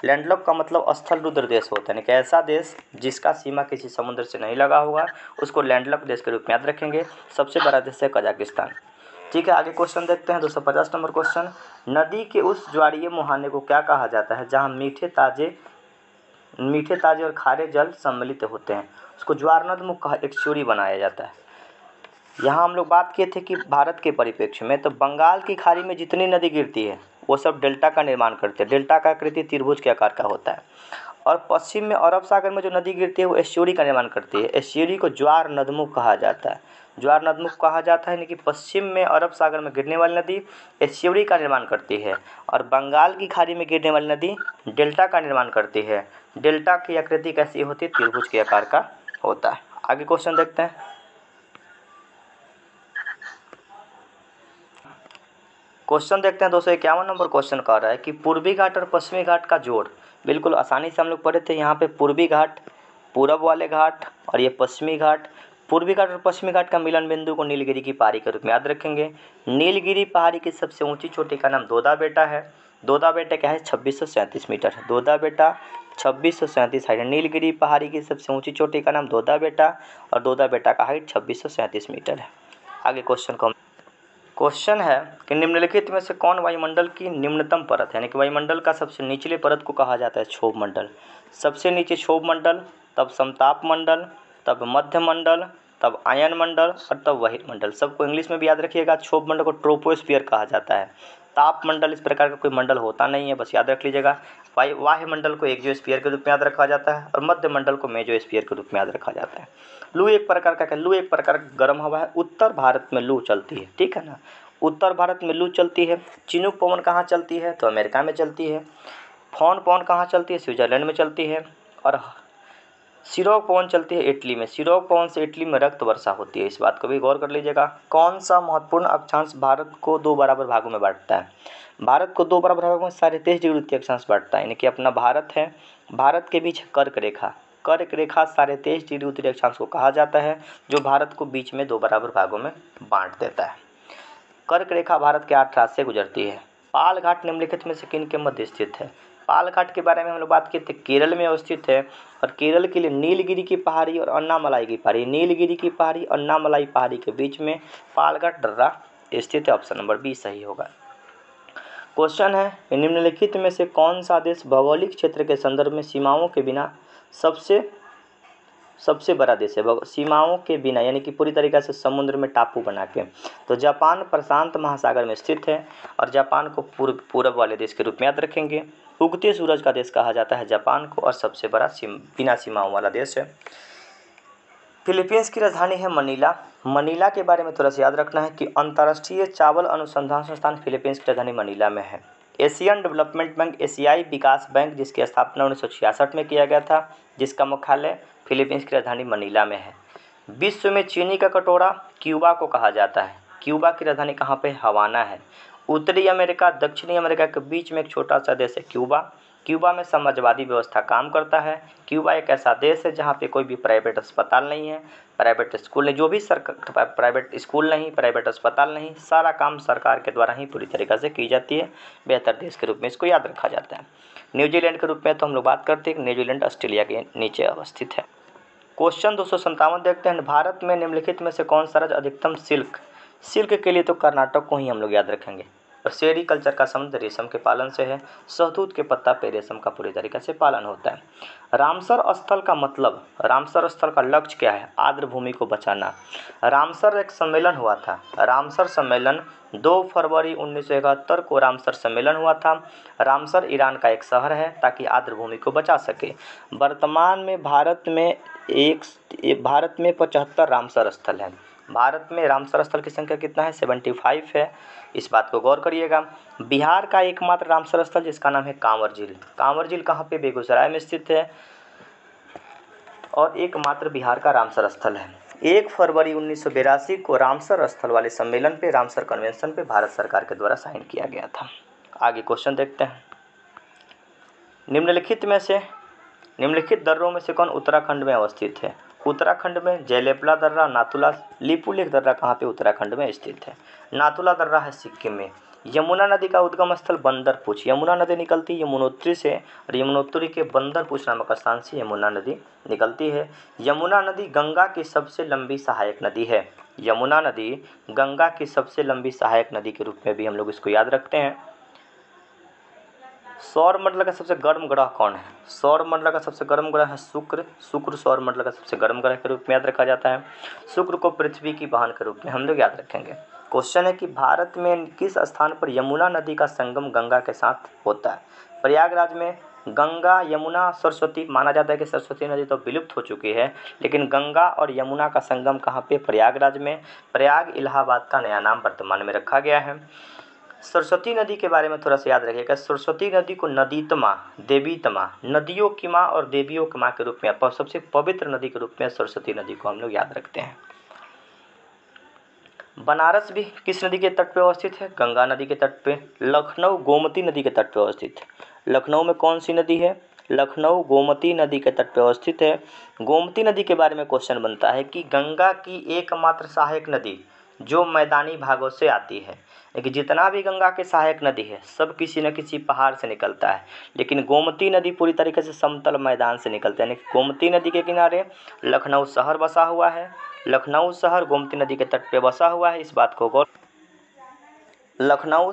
लैंडलॉक का मतलब स्थल रुद्र देश होता है, यानी कि ऐसा देश जिसका सीमा किसी समुद्र से नहीं लगा होगा उसको लैंडलॉक देश के रूप में याद रखेंगे। सबसे बड़ा देश है कजाकिस्तान। ठीक है, आगे क्वेश्चन देखते हैं 250 नंबर क्वेश्चन। नदी के उस ज्वारीय मुहाने को क्या कहा जाता है जहाँ मीठे ताजे और खारे जल सम्मिलित होते हैं? उसको ज्वारनदमुख का एक्सुरी बनाया जाता है। यहाँ हम लोग बात किए थे कि भारत के परिप्रेक्ष्य में तो बंगाल की खाड़ी में जितनी नदी गिरती है वो सब डेल्टा का निर्माण करते हैं। डेल्टा का आकृति त्रिभुज के आकार का होता है। और पश्चिम में अरब सागर में जो नदी गिरती है वो एस्चुरी का निर्माण करती है। एस्चुरी को ज्वार नदमुख कहा जाता है। ज्वार नदमुख कहा जाता है, यानी कि पश्चिम में अरब सागर में गिरने वाली नदी एस्चुरी का निर्माण करती है और बंगाल की खाड़ी में गिरने वाली नदी डेल्टा का निर्माण करती है। डेल्टा की आकृति कैसी होती है? त्रिभुज के आकार का होता है। आगे क्वेश्चन देखते हैं। क्वेश्चन देखते हैं 251 नंबर क्वेश्चन कह रहा है कि पूर्वी घाट और पश्चिमी घाट का जोड़, बिल्कुल आसानी से हम लोग पढ़े थे। यहाँ पे पूर्वी घाट, पूरब वाले घाट और ये पश्चिमी घाट। पूर्वी घाट और पश्चिमी घाट का मिलन बिंदु को नीलगिरी की पहाड़ी के रूप में याद रखेंगे। नीलगिरी पहाड़ी की सबसे ऊंची चोटी का नाम दोदा बेटा है। दोदा बेटा क्या है? 2637 मीटर है। दोदा बेटा 2637 हाइट है। नीलगिरी पहाड़ी की सबसे ऊंची चोटी का नाम दोदा बेटा और दोदा बेटा का हाइट 2637 मीटर है। आगे क्वेश्चन है कि निम्नलिखित में से कौन वायुमंडल की निम्नतम परत है? यानी कि वायुमंडल का सबसे निचले परत को कहा जाता है क्षोभ मंडल। सबसे नीचे क्षोभ मंडल, तब समताप मंडल, तब मध्य मंडल, तब आयन मंडल और तब वही मंडल। सबको इंग्लिश में भी याद रखिएगा। क्षोभ मंडल को ट्रोपोस्फियर कहा जाता है। ताप मंडल इस प्रकार का कोई मंडल होता नहीं है, बस याद रख लीजिएगा। वायुमंडल को एक्सोस्फीयर के रूप में याद रखा जाता है और मध्य मंडल को मेसोस्फीयर के रूप में याद रखा जाता है। लू एक प्रकार का लू एक प्रकार का गर्म हवा है। उत्तर भारत में लू चलती है, ठीक है ना। उत्तर भारत में लू चलती है। चिनूक पवन कहाँ चलती है? तो अमेरिका में चलती है। फोन पवन कहाँ चलती है? स्विट्जरलैंड में चलती है। और सिरोग पवन चलती है इटली में। सिरोग पवन से इटली में रक्त वर्षा होती है। इस बात को भी गौर कर लीजिएगा। कौन सा महत्वपूर्ण अक्षांश भारत को दो बराबर भागों में बांटता है? भारत को दो बराबर भागों में 23.5 डिग्री उत्तरी अक्षांश बांटता है, यानी कि अपना भारत है, भारत के बीच कर्क रेखा, कर्क रेखा 23.5 डिग्री उत्तरी अक्षांश को कहा जाता है, जो भारत को बीच में दो बराबर भागों में बांट देता है। कर्क रेखा भारत के 8 राज्य से गुजरती है। पाल घाट निम्नलिखित में से किन के मध्य स्थित है? पाल घाट के बारे में हम लोग बात की थी, केरल में अवस्थित है और केरल के लिए नीलगिरी की पहाड़ी और अन्नामलाई की पहाड़ी, नीलगिरी की पहाड़ी और अन्नामलाई पहाड़ी के बीच में पाल घाट दर्रा स्थित है। ऑप्शन नंबर बी सही होगा। क्वेश्चन है, निम्नलिखित में से कौन सा देश भौगोलिक क्षेत्र के संदर्भ में सीमाओं के बिना सबसे बड़ा देश है? सीमाओं के बिना यानी कि पूरी तरीके से समुद्र में टापू बना के। तो जापान प्रशांत महासागर में स्थित है और जापान को पूर्व वाले देश के रूप में याद रखेंगे। उगते सूरज का देश कहा जाता है जापान को और सबसे बड़ा बिना सीमाओं वाला देश है। फिलीपींस की राजधानी है मनीला। मनीला के बारे में थोड़ा सा याद रखना है कि अंतर्राष्ट्रीय चावल अनुसंधान संस्थान फिलीपींस की राजधानी मनीला में है। एशियन डेवलपमेंट बैंक, एशियाई विकास बैंक, जिसकी स्थापना 1966 में किया गया था, जिसका मुख्यालय फिलीपींस की राजधानी मनीला में है। विश्व में चीनी का कटोरा क्यूबा को कहा जाता है। क्यूबा की राजधानी कहाँ पे? हवाना है। उत्तरी अमेरिका दक्षिणी अमेरिका के बीच में एक छोटा सा देश है क्यूबा। क्यूबा में समाजवादी व्यवस्था काम करता है। क्यूबा एक ऐसा देश है जहाँ पे कोई भी प्राइवेट अस्पताल नहीं है, प्राइवेट स्कूल नहीं, जो भी प्राइवेट स्कूल नहीं, प्राइवेट अस्पताल नहीं, सारा काम सरकार के द्वारा ही पूरी तरीक़े से की जाती है। बेहतर देश के रूप में इसको याद रखा जाता है। न्यूजीलैंड के रूप में तो हम लोग बात करते हैं, न्यूजीलैंड ऑस्ट्रेलिया के नीचे अवस्थित है। क्वेश्चन 257 देखते हैं, भारत में निम्नलिखित में से कौन सा राज्य अधिकतम सिल्क के लिए तो कर्नाटक को ही हम लोग याद रखेंगे। और सेरीकल्चर का संबंध रेशम के पालन से है। शहतूत के पत्ता पे रेशम का पूरी तरीके से पालन होता है। रामसर स्थल का मतलब, रामसर स्थल का लक्ष्य क्या है? आर्द्र भूमि को बचाना। रामसर एक सम्मेलन हुआ था, रामसर सम्मेलन 2 फरवरी 1971 को रामसर सम्मेलन हुआ था। रामसर ईरान का एक शहर है ताकि आर्द्र भूमि को बचा सके। वर्तमान में भारत में 75 रामसर स्थल हैं। भारत में रामसर स्थल की संख्या कितना है? 75 है। इस बात को गौर करिएगा। बिहार का एकमात्र रामसर स्थल जिसका नाम है कांवर झील। कांवर झील कहाँ पे? बेगूसराय में स्थित है और एकमात्र बिहार का रामसर स्थल है। 1 फरवरी 1982 को रामसर स्थल वाले सम्मेलन पे, रामसर कन्वेंशन पे भारत सरकार के द्वारा साइन किया गया था। आगे क्वेश्चन देखते हैं। निम्नलिखित दर्रों में से कौन उत्तराखंड में अवस्थित है? उत्तराखंड में जयलेपला दर्रा, नाथुला, लिपुलेख दर्रा कहाँ पे? उत्तराखंड में स्थित है। नाथुला दर्रा है सिक्किम में। यमुना नदी का उद्गम स्थल बंदरपूछ। यमुना नदी निकलती है यमुनोत्री से और यमुनोत्री के बंदरपूछ नामक स्थान से यमुना नदी निकलती है। यमुना नदी गंगा की सबसे लंबी सहायक नदी है। यमुना नदी गंगा की सबसे लंबी सहायक नदी के रूप में भी हम लोग इसको याद रखते हैं। सौरमंडल का सबसे गर्म ग्रह कौन है? सौरमंडल का सबसे गर्म ग्रह है शुक्र। शुक्र सौरमंडल का सबसे गर्म ग्रह के रूप में याद रखा जाता है। शुक्र को पृथ्वी की बहन के रूप में हम लोग याद रखेंगे। क्वेश्चन है कि भारत में किस स्थान पर यमुना नदी का संगम गंगा के साथ होता है? प्रयागराज में। गंगा, यमुना, सरस्वती, माना जाता है कि सरस्वती नदी तो विलुप्त हो चुकी है, लेकिन गंगा और यमुना का संगम कहाँ पे? प्रयागराज में। प्रयाग इलाहाबाद का नया नाम वर्तमान में रखा गया है। सरस्वती नदी के बारे में थोड़ा सा याद रखिएगा। सरस्वती नदी को नदीतमा, देवीतमा, नदियों की माँ और देवियों की माँ के रूप में, सबसे पवित्र नदी के रूप में सरस्वती नदी को हम लोग याद रखते हैं। बनारस भी किस नदी के तट पर अवस्थित है? गंगा नदी के तट पे। लखनऊ गोमती नदी के तट पर अवस्थित है। लखनऊ में कौन सी नदी है? लखनऊ गोमती नदी के तट पर अवस्थित है। गोमती नदी के बारे में क्वेश्चन बनता है कि गंगा की एकमात्र सहायक नदी जो मैदानी भागों से आती है, लेकिन जितना भी गंगा के सहायक नदी है सब किसी न किसी पहाड़ से निकलता है, लेकिन गोमती नदी पूरी तरीके से समतल मैदान से निकलता है। यानी गोमती नदी के किनारे लखनऊ शहर बसा हुआ है। लखनऊ शहर गोमती नदी के तट पे बसा हुआ है। इस बात को गौर, लखनऊ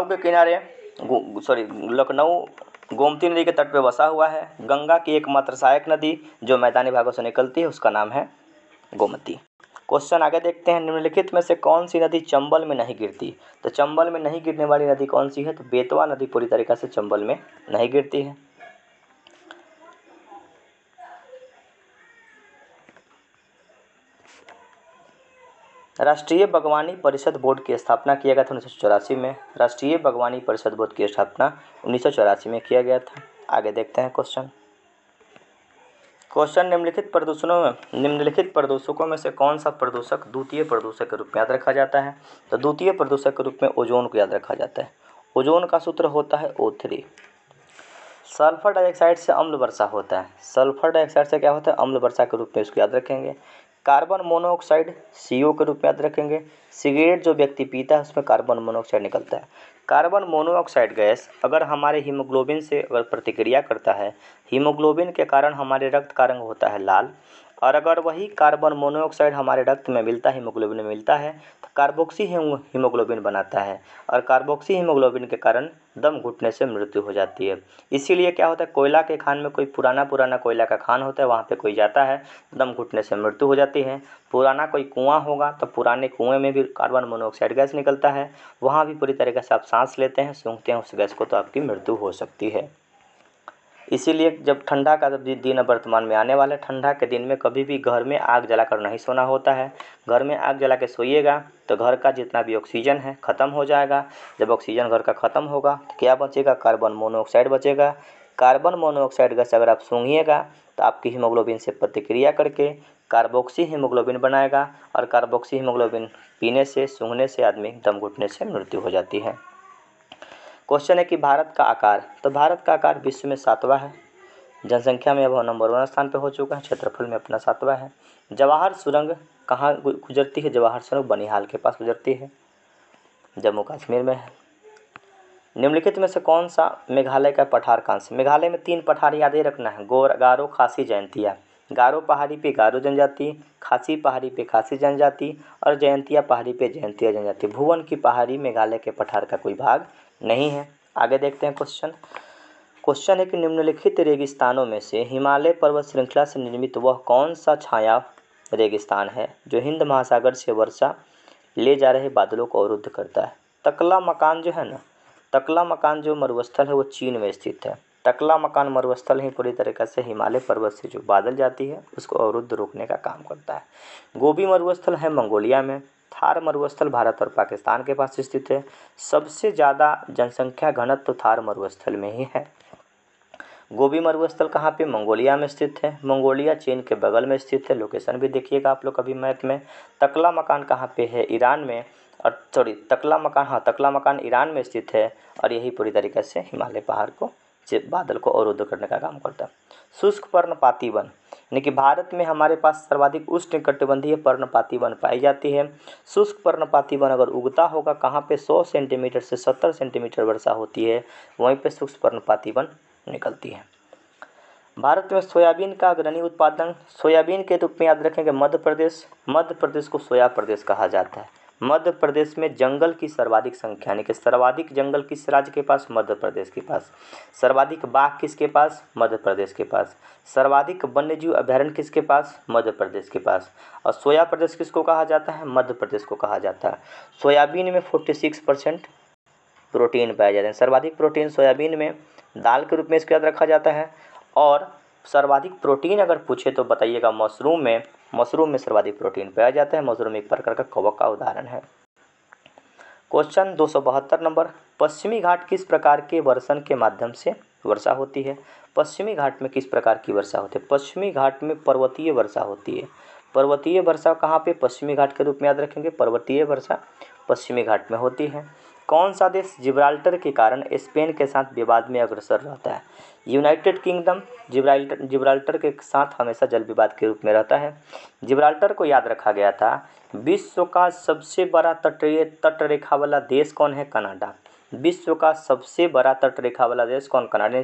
के किनारे लखनऊ गोमती नदी के तट पे बसा हुआ है। गंगा की एकमात्र सहायक नदी जो मैदानी भागों से निकलती है उसका नाम है गोमती। क्वेश्चन आगे देखते हैं। निम्नलिखित में से कौन सी नदी चंबल में नहीं गिरती? तो चंबल में नहीं गिरने वाली नदी कौन सी है? तो बेतवा नदी पूरी तरीके से चंबल में नहीं गिरती है। राष्ट्रीय बागवानी परिषद बोर्ड की स्थापना किया गया था 1984 में। राष्ट्रीय बागवानी परिषद बोर्ड की स्थापना 1984 में किया गया था। आगे देखते हैं क्वेश्चन। निम्नलिखित प्रदूषकों में से कौन सा प्रदूषक द्वितीय प्रदूषक के रूप में याद रखा जाता है? तो द्वितीय प्रदूषक के रूप में ओजोन को याद रखा जाता है। ओजोन का सूत्र होता है O3। सल्फर डाइऑक्साइड से अम्ल वर्षा होता है। सल्फर डाइऑक्साइड से क्या होता है? अम्ल वर्षा के रूप में इसको याद रखेंगे। कार्बन मोनोऑक्साइड CO के रूप में याद रखेंगे। सिगरेट जो व्यक्ति पीता है उसमें कार्बन मोनोऑक्साइड निकलता है। कार्बन मोनोऑक्साइड गैस अगर हमारे हीमोग्लोबिन से अगर प्रतिक्रिया करता है, हीमोग्लोबिन के कारण हमारे रक्त का रंग होता है लाल, और अगर वही कार्बन मोनोऑक्साइड हमारे रक्त में मिलता है, हीमोग्लोबिन में मिलता है, तो कार्बोक्सी हीमोग्लोबिन बनाता है और कार्बोक्सी हीमोग्लोबिन के कारण दम घुटने से मृत्यु हो जाती है। इसीलिए क्या होता है, कोयला के खान में कोई पुराना कोयला का खान होता है, वहाँ पे कोई जाता है, दम घुटने से मृत्यु हो जाती है। पुराना कोई कुआं होगा तो पुराने कुएं में भी कार्बन मोनोऑक्साइड गैस निकलता है, वहाँ भी पूरी तरीके से आप सांस लेते हैं, सूंघते हैं उस गैस को, तो आपकी मृत्यु हो सकती है। इसीलिए जब ठंडा का दिन वर्तमान में आने वाला है, ठंडा के दिन में कभी भी घर में आग जलाकर नहीं सोना होता है। घर में आग जला के सोइएगा तो घर का जितना भी ऑक्सीजन है ख़त्म हो जाएगा। जब ऑक्सीजन घर का ख़त्म होगा तो क्या बचेगा? कार्बन मोनोऑक्साइड बचेगा। कार्बन मोनोऑक्साइड गैस अगर आप सूंघिएगा तो आपकी हीमोग्लोबिन से प्रतिक्रिया करके कार्बोक्सी हीमोग्लोबिन बनाएगा, और कार्बोक्सी हीमोग्लोबिन पीने से, सूंघने से आदमी दम घुटने से मृत्यु हो जाती है। क्वेश्चन है कि भारत का आकार, तो भारत का आकार विश्व में 7वां है। जनसंख्या में अब नंबर 1 स्थान पर हो चुका है। क्षेत्रफल में अपना 7वां है। जवाहर सुरंग कहाँ गुजरती है? जवाहर सुरंग बनिहाल के पास गुजरती है, जम्मू कश्मीर में है। निम्नलिखित में से कौन सा मेघालय का पठार कांस्य? मेघालय में 3 पठार याद ही रखना है, गारो, खासी, जयंतिया। गारो पहाड़ी पे गारो जनजाति, खासी पहाड़ी पे खासी जनजाति और जयंतिया पहाड़ी पे जयंतिया जनजाति। भुवन की पहाड़ी मेघालय के पठार का कोई भाग नहीं है। आगे देखते हैं क्वेश्चन है कि निम्नलिखित रेगिस्तानों में से हिमालय पर्वत श्रृंखला से निर्मित वह कौन सा छाया रेगिस्तान है जो हिंद महासागर से वर्षा ले जा रहे बादलों को अवरुद्ध करता है। तकला मकान जो है ना, तकला मकान जो मरुस्थल है वो चीन में स्थित है। टकला मकान मरुस्थल ही पूरी तरीके से हिमालय पर्वत से जो बादल जाती है उसको अवरुद्ध रोकने का काम करता है। गोबी मरुस्थल है मंगोलिया में। थार मरुस्थल भारत और पाकिस्तान के पास स्थित है। सबसे ज़्यादा जनसंख्या घनत्व तो थार मरुस्थल में ही है। गोबी मरुस्थल कहाँ पे? मंगोलिया में स्थित है। मंगोलिया चीन के बगल में स्थित है। लोकेशन भी देखिएगा आप लोग कभी मैप में। तकला मकान कहाँ पे है? ईरान में। और तकला मकान ईरान में स्थित है और यही पूरी तरीके से हिमालय पहाड़ को बादल को अवरुद्ध करने का काम करता है। शुष्क पर्णपाती वन, यानी कि भारत में हमारे पास सर्वाधिक उष्णकटिबंधीय पर्णपाती वन पाई जाती है। शुष्क पर्णपाती वन अगर उगता होगा कहाँ पे? 100 सेंटीमीटर से 70 सेंटीमीटर वर्षा होती है, वहीं पे शुष्क पर्णपाती वन निकलती है। भारत में सोयाबीन का अग्रणी उत्पादन, सोयाबीन के रूप में याद रखेंगे मध्य प्रदेश को सोया प्रदेश कहा जाता है। मध्य प्रदेश में जंगल की सर्वाधिक संख्या, यानी कि सर्वाधिक जंगल किस राज्य के पास? मध्य प्रदेश के पास। सर्वाधिक बाघ किसके पास? मध्य प्रदेश के पास। सर्वाधिक वन्यजीव अभयारण्य किसके पास? मध्य प्रदेश के पास। और सोया प्रदेश किसको कहा जाता है? मध्य प्रदेश को कहा जाता है। सोयाबीन में 46% प्रोटीन पाया जाता है। सर्वाधिक प्रोटीन सोयाबीन में दाल के रूप में इसको याद रखा जाता है। और सर्वाधिक प्रोटीन अगर पूछे तो बताइएगा मशरूम में सर्वाधिक प्रोटीन पाया जाता है। मशरूम एक प्रकार का कवक का उदाहरण है। क्वेश्चन 272 नंबर, पश्चिमी घाट किस प्रकार के वर्षण के माध्यम से वर्षा होती है? पश्चिमी घाट में किस प्रकार की वर्षा होती है? पश्चिमी घाट में पर्वतीय वर्षा होती है। पर्वतीय वर्षा कहाँ पे? पश्चिमी घाट के रूप में याद रखेंगे। पर्वतीय वर्षा पश्चिमी घाट में होती है। कौन सा देश जिब्राल्टर के कारण स्पेन के साथ विवाद में अग्रसर रहता है? यूनाइटेड किंगडम जिब्राल्टर के साथ हमेशा जल विवाद के रूप में रहता है। जिब्राल्टर को याद रखा गया था। विश्व का सबसे बड़ा तटरेखा वाला देश कौन है? कनाडा। विश्व का सबसे बड़ा तटरेखा वाला देश कौन? कनाडा।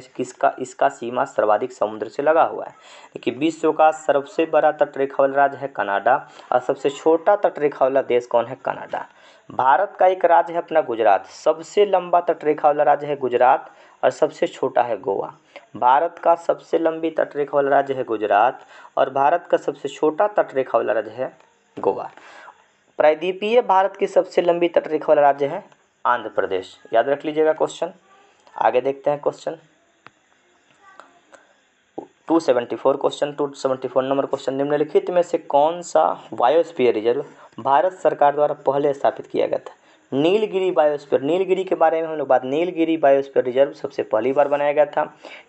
इसका सीमा सर्वाधिक समुद्र से लगा हुआ है कि विश्व का सबसे बड़ा तटरेखा वाला राज्य है कनाडा और सबसे छोटा तटरेखा वाला देश कौन है? कनाडा। भारत का एक राज्य है अपना गुजरात। सबसे लंबा तटरेखा वाला राज्य है गुजरात और सबसे छोटा है गोवा। भारत का सबसे लंबी तटरेखा वाला राज्य है गुजरात और भारत का सबसे छोटा तटरेखा वाला राज्य है गोवा। प्रायद्वीपीय भारत की सबसे लंबी तटरेखा वाला राज्य है आंध्र प्रदेश। याद रख लीजिएगा क्वेश्चन। आगे देखते हैं क्वेश्चन 274 नंबर क्वेश्चन, निम्नलिखित में से कौन सा बायोस्फीयर रिजर्व भारत सरकार द्वारा पहले स्थापित किया गया था? नीलगिरी बायोस्फीयर, नीलगिरी के बारे में हम लोग बात, नीलगिरी बायोस्फीयर रिजर्व सबसे पहली बार बनाया गया था।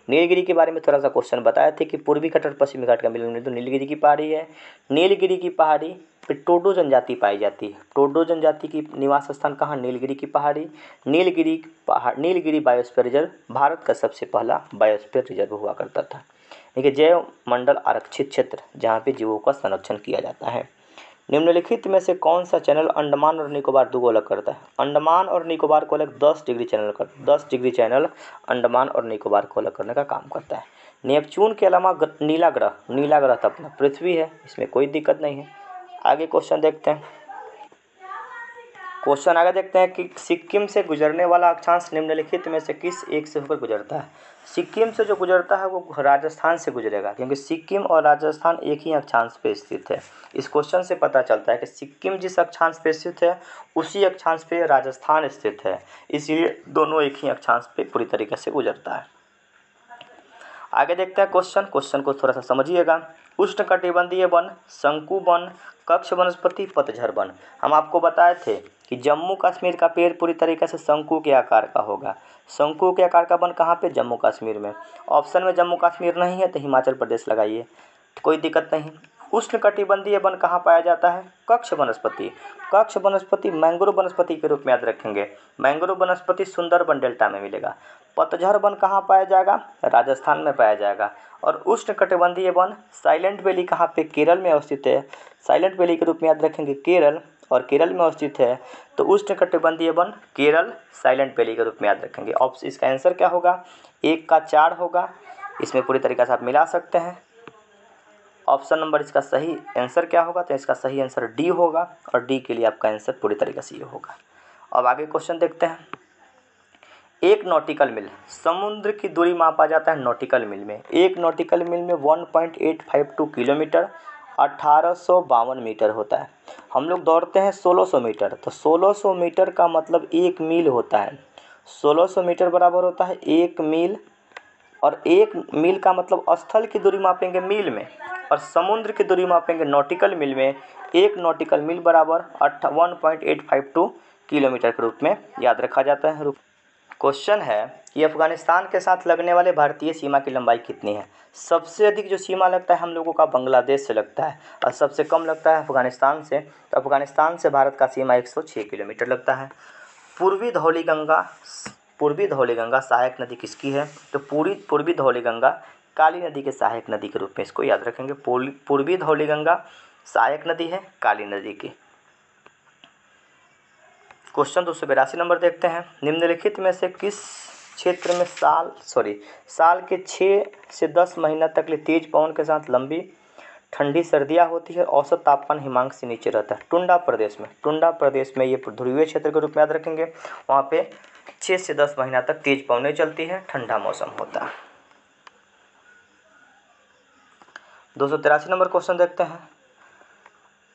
नीलगिरी के बारे में थोड़ा सा क्वेश्चन बताए थे कि पूर्वी घाट और पश्चिमी घाट का मिलन तो नीलगिरी की पहाड़ी है। नीलगिरी की पहाड़ी पे टोडो जनजाति पाई जाती है। टोडो जनजाति की निवास स्थान कहाँ? नीलगिरी की पहाड़ी। नीलगिरी बायोस्फीयर रिजर्व भारत का सबसे पहला बायोस्फीयर रिजर्व हुआ करता था। देखिए, जैव मंडल आरक्षित क्षेत्र जहाँ पे जीवों का संरक्षण किया जाता है। निम्नलिखित में से कौन सा चैनल अंडमान और निकोबार को अलग करता है? अंडमान और निकोबार को अलग 10 डिग्री चैनल अंडमान और निकोबार को अलग करने का काम करता है। नेपच्यून के अलावा नीला ग्रह तो अपना पृथ्वी है, इसमें कोई दिक्कत नहीं है। आगे क्वेश्चन देखते हैं। कि सिक्किम से गुजरने वाला अक्षांश निम्नलिखित में से किस एक से होकर गुजरता है? सिक्किम से जो गुजरता है वो राजस्थान से गुजरेगा, क्योंकि सिक्किम और राजस्थान एक ही अक्षांश पे स्थित है। इस क्वेश्चन से पता चलता है कि सिक्किम जिस अक्षांश पे स्थित है उसी अक्षांश पे राजस्थान स्थित है, इसलिए दोनों एक ही अक्षांश पे पूरी तरीके से गुजरता है। आगे देखते हैं क्वेश्चन को थोड़ा सा समझिएगा। उष्णकटिबंधीय वन, शंकु वन, कक्ष वनस्पति, पतझड़ वन। हम आपको बताए थे कि जम्मू कश्मीर का पेड़ पूरी तरीके से शंकु के आकार का होगा। शंकु के आकार का वन कहाँ पे? जम्मू कश्मीर में। ऑप्शन में जम्मू कश्मीर नहीं है तो हिमाचल प्रदेश लगाइए, कोई दिक्कत नहीं। उष्णकटिबंधीय वन कहाँ पाया जाता है? कक्ष वनस्पति मैंग्रोव वनस्पति के रूप में याद रखेंगे। मैंग्रोव वनस्पति सुंदरबन डेल्टा में मिलेगा। पतझड़ वन कहाँ पाया जाएगा? राजस्थान में पाया जाएगा। और उष्णकटिबंधीय वन साइलेंट वैली कहाँ पे? केरल में अवस्थित है। साइलेंट वैली के रूप में याद रखेंगे केरल, और केरल में अवस्थित है तो उष्णकटिबंधीय वन केरल साइलेंट वैली के रूप में याद रखेंगे। ऑप्शन इसका आंसर क्या होगा? 1 का 4 होगा। इसमें पूरी तरीके से आप मिला सकते हैं। ऑप्शन नंबर इसका सही आंसर क्या होगा, तो इसका सही आंसर डी होगा और डी के लिए आपका आंसर पूरी तरीके से ये होगा। अब आगे क्वेश्चन देखते हैं। एक नॉटिकल मील, समुद्र की दूरी मापा जाता है नॉटिकल मील में। एक नॉटिकल मील में 1.852 किलोमीटर 1852 मीटर होता है। हम लोग दौड़ते हैं 1600 मीटर, तो 1600 मीटर का मतलब 1 मील होता है। 1600 मीटर बराबर होता है 1 मील, और 1 मील का मतलब स्थल की दूरी मापेंगे मील में और समुद्र की दूरी मापेंगे नॉटिकल मील में। 1 नॉटिकल मील बराबर 1.852 किलोमीटर के रूप में याद रखा जाता है। क्वेश्चन है कि अफगानिस्तान के साथ लगने वाले भारतीय सीमा की लंबाई कितनी है। सबसे अधिक जो सीमा लगता है हम लोगों का बांग्लादेश से लगता है और सबसे कम लगता है अफगानिस्तान से। तो अफगानिस्तान से भारत का सीमा 106 किलोमीटर लगता है। पूर्वी धौलीगंगा सहायक नदी किसकी है, तो पूर्वी धौलीगंगा काली नदी के सहायक नदी के रूप में इसको याद रखेंगे। पूर्वी धौलीगंगा सहायक नदी है काली नदी की। क्वेश्चन 282 नंबर देखते हैं। निम्नलिखित में से किस क्षेत्र में साल के 6 से 10 महीना तक ले तेज पवन के साथ लंबी ठंडी सर्दियां होती है, औसत तापमान हिमांक से नीचे रहता है। टुंडा प्रदेश में ये ध्रुवीय क्षेत्र के रूप में याद रखेंगे। वहाँ पे 6 से 10 महीना तक तेज पवनें चलती है, ठंडा मौसम होता है। 283 नंबर क्वेश्चन देखते हैं।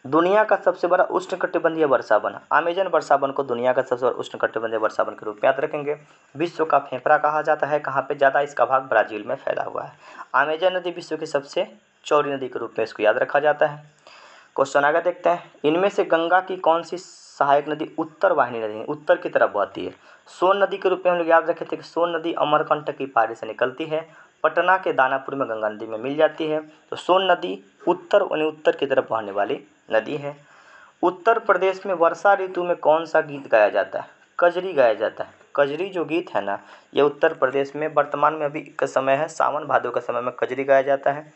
दुनिया का सबसे बड़ा उष्णकटिबंधीय वर्षावन, अमेजन वर्षावन को दुनिया का सबसे बड़ा उष्णकटिबंधीय वर्षावन के रूप में याद रखेंगे। विश्व का फेफड़ा कहा जाता है, कहाँ पे ज़्यादा, इसका भाग ब्राज़ील में फैला हुआ है। अमेजन नदी विश्व की सबसे चौड़ी नदी के रूप में इसको याद रखा जाता है। क्वेश्चन आगे देखते हैं। इनमें से गंगा की कौन सी सहायक नदी उत्तर वाहिनी नदी उत्तर की तरफ बहती है। सोन नदी के रूप में हम लोग याद रखे थे कि सोन नदी अमरकंटक की पहाड़ी से निकलती है, पटना के दानापुर में गंगा नदी में मिल जाती है। तो सोन नदी उत्तर की तरफ बहने वाली नदी है। उत्तर प्रदेश में वर्षा ऋतु में कौन सा गीत गाया जाता है, कजरी गाया जाता है। कजरी जो गीत है ना, ये उत्तर प्रदेश में वर्तमान में अभी का समय है, सावन भादो का समय में कजरी गाया जाता है।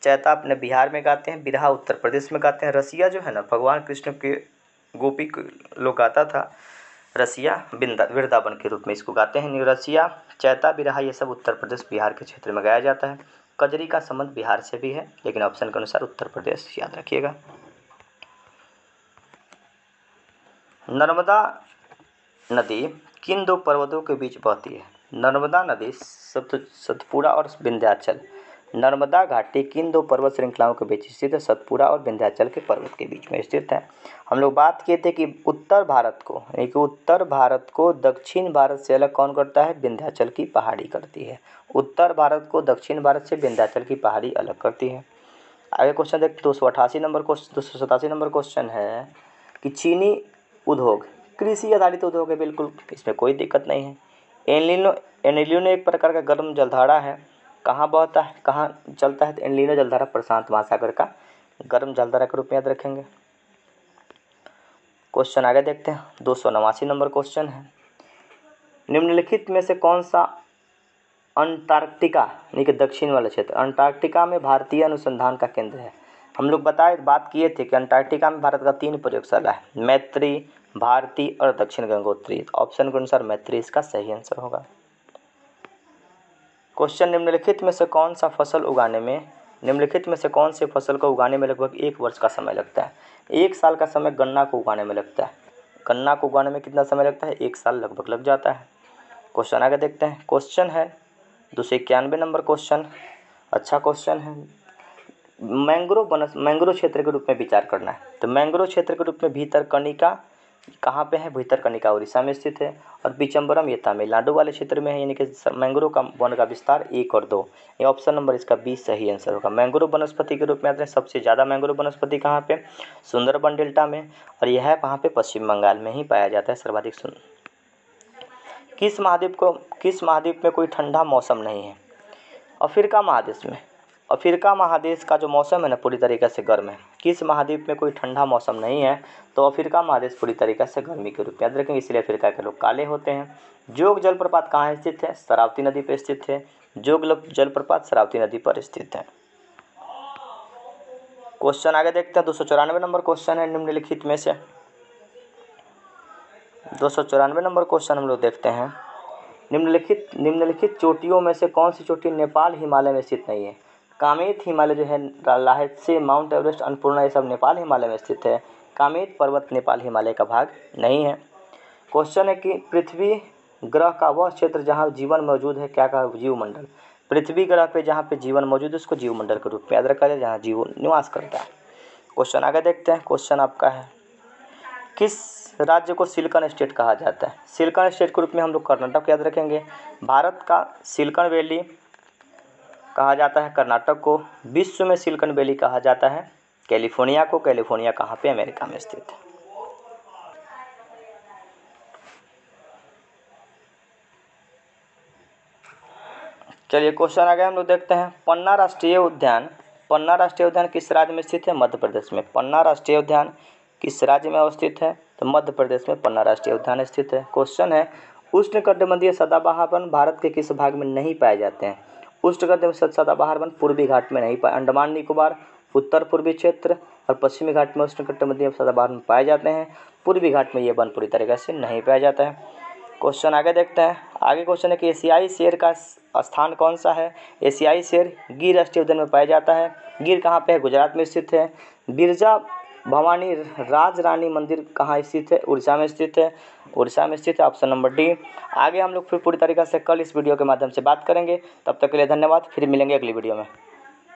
चैता अपने बिहार में गाते हैं, बिरहा उत्तर प्रदेश में गाते हैं। रसिया जो है ना, भगवान कृष्ण के गोपी लोग गाता था, रसिया वृंदावन के रूप में इसको गाते हैं। रसिया, चैता, बिरहा ये सब उत्तर प्रदेश बिहार के क्षेत्र में गाया जाता है। कजरी का संबंध बिहार से भी है, लेकिन ऑप्शन के अनुसार उत्तर प्रदेश याद रखिएगा। नर्मदा नदी किन दो पर्वतों के बीच बहती है। नर्मदा नदी सतपुड़ा और विंध्याचल, नर्मदा घाटी किन दो पर्वत श्रृंखलाओं के बीच स्थित है। सतपुड़ा और विंध्याचल के पर्वत के बीच में स्थित है। हम लोग बात किए थे कि उत्तर भारत को दक्षिण भारत से अलग कौन करता है, विंध्याचल की पहाड़ी करती है। उत्तर भारत को दक्षिण भारत से विंध्याचल की पहाड़ी अलग करती है। आगे क्वेश्चन देखते 287 नंबर क्वेश्चन है कि चीनी उद्योग कृषि आधारित उद्योग है, बिल्कुल इसमें कोई दिक्कत नहीं है। एनिलिनो एक प्रकार का गर्म जलधारा है, कहाँ बहता है, कहाँ चलता है, तो एनिलिनो जलधारा प्रशांत महासागर का गर्म जलधारा के रूप में याद रखेंगे। क्वेश्चन आगे देखते हैं। 289 नंबर क्वेश्चन है। निम्नलिखित में से कौन सा अंटार्कटिका यानी कि दक्षिण वाला क्षेत्र, अंटार्कटिका में भारतीय अनुसंधान का केंद्र है। हम लोग बात किए थे कि अंटार्कटिका में भारत का 3 प्रयोगशाला है, मैत्री, भारती और दक्षिण गंगोत्री। ऑप्शन के अनुसार मैत्री इसका सही आंसर होगा। क्वेश्चन निम्नलिखित में से कौन सी फसल को उगाने में लगभग 1 वर्ष का समय लगता है। 1 साल का समय गन्ना को उगाने में लगता है। गन्ना को उगाने में कितना समय लगता है, 1 साल लगभग लग जाता है। क्वेश्चन आगे देखते हैं। क्वेश्चन है 291 नंबर क्वेश्चन, अच्छा क्वेश्चन है। मैंग्रोव क्षेत्र के रूप में विचार करना है। तो मैंग्रोव क्षेत्र के रूप में भीतरकनिका कहाँ पे है, भीतरकनिका उड़ीसा में स्थित है, और बिचम्बरम ये तमिलनाडु वाले क्षेत्र में है। यानी कि मैंग्रोव का वन का विस्तार 1 और 2, ये ऑप्शन नंबर इसका 20 सही आंसर होगा। मैंग्रोव वनस्पति के रूप में आते हैं। सबसे ज़्यादा मैंग्रोव वनस्पति कहाँ पे, सुंदरबन डेल्टा में, और यह है कहाँ पे, पश्चिम बंगाल में ही पाया जाता है सर्वाधिक। किस महाद्वीप में कोई ठंडा मौसम नहीं है। अफ्रीका महादेश का जो मौसम है ना पूरी तरीके से गर्म है। किस महाद्वीप में कोई ठंडा मौसम नहीं है, तो अफ्रीका महादेश पूरी तरीके से गर्मी के रूप में याद रखेंगे, इसलिए अफ्रीका के लोग काले होते हैं। जोग जलप्रपात कहाँ स्थित है, शरावती नदी पर स्थित है। जोग जलप्रपात शरावती नदी पर स्थित है। क्वेश्चन आगे देखते हैं। 294 नंबर क्वेश्चन है। निम्नलिखित में से 294 नंबर क्वेश्चन हम लोग देखते हैं। निम्नलिखित चोटियों में से कौन सी चोटी नेपाल हिमालय में स्थित नहीं है। कामेत हिमालय जो है लाहसे, माउंट एवरेस्ट, अन्नपूर्णा, ये सब नेपाल हिमालय में स्थित है। कामेत पर्वत नेपाल हिमालय का भाग नहीं है। क्वेश्चन है कि पृथ्वी ग्रह का वह क्षेत्र जहाँ जीवन मौजूद है, क्या कहा, जीवमंडल। पृथ्वी ग्रह पे जहाँ पे जीवन मौजूद है उसको जीवमंडल के रूप में याद रखा जाए, जहाँ जीव निवास करता है। क्वेश्चन आगे देखते हैं। क्वेश्चन आपका है, किस राज्य को सिलिकॉन स्टेट कहा जाता है। सिलिकॉन स्टेट के रूप में हम लोग कर्नाटक याद रखेंगे। भारत का सिलिकॉन वैली कहा जाता है कर्नाटक को। विश्व में सिलिकॉन वैली कहा जाता है कैलिफोर्निया को। कैलिफोर्निया कहाँ पे, अमेरिका में स्थित है। चलिए क्वेश्चन आगे हम लोग देखते हैं। पन्ना राष्ट्रीय उद्यान, पन्ना राष्ट्रीय उद्यान किस राज्य में स्थित है, मध्य प्रदेश में। पन्ना राष्ट्रीय उद्यान किस राज्य में अवस्थित है, तो मध्य प्रदेश में पन्ना राष्ट्रीय उद्यान स्थित है। क्वेश्चन है, उष्णकटिबंधीय सदाबहार वन भारत के किस भाग में नहीं पाए जाते हैं। उष्णकटिबंधीय सदाबहार वन पूर्वी घाट में नहीं पाए, अंडमान निकोबार, उत्तर पूर्वी क्षेत्र और पश्चिमी घाट में उष्णकटिबंधीय सदाबहार वन पाए जाते हैं। पूर्वी घाट में ये वन पूरी तरीके से नहीं पाया जाता है। क्वेश्चन आगे देखते हैं। आगे क्वेश्चन है कि एशियाई शेर का स्थान कौन सा है। एशियाई शेर गिर राष्ट्रीय उद्यान में पाया जाता है। गिर कहाँ पे है, गुजरात में स्थित है। बिरजा भवानी राज रानी मंदिर कहाँ स्थित है, उड़ीसा में स्थित है। उड़ीसा में स्थित है, ऑप्शन नंबर डी। आगे हम लोग फिर पूरी तरीके से कल इस वीडियो के माध्यम से बात करेंगे। तब तक के लिए धन्यवाद, फिर मिलेंगे अगली वीडियो में।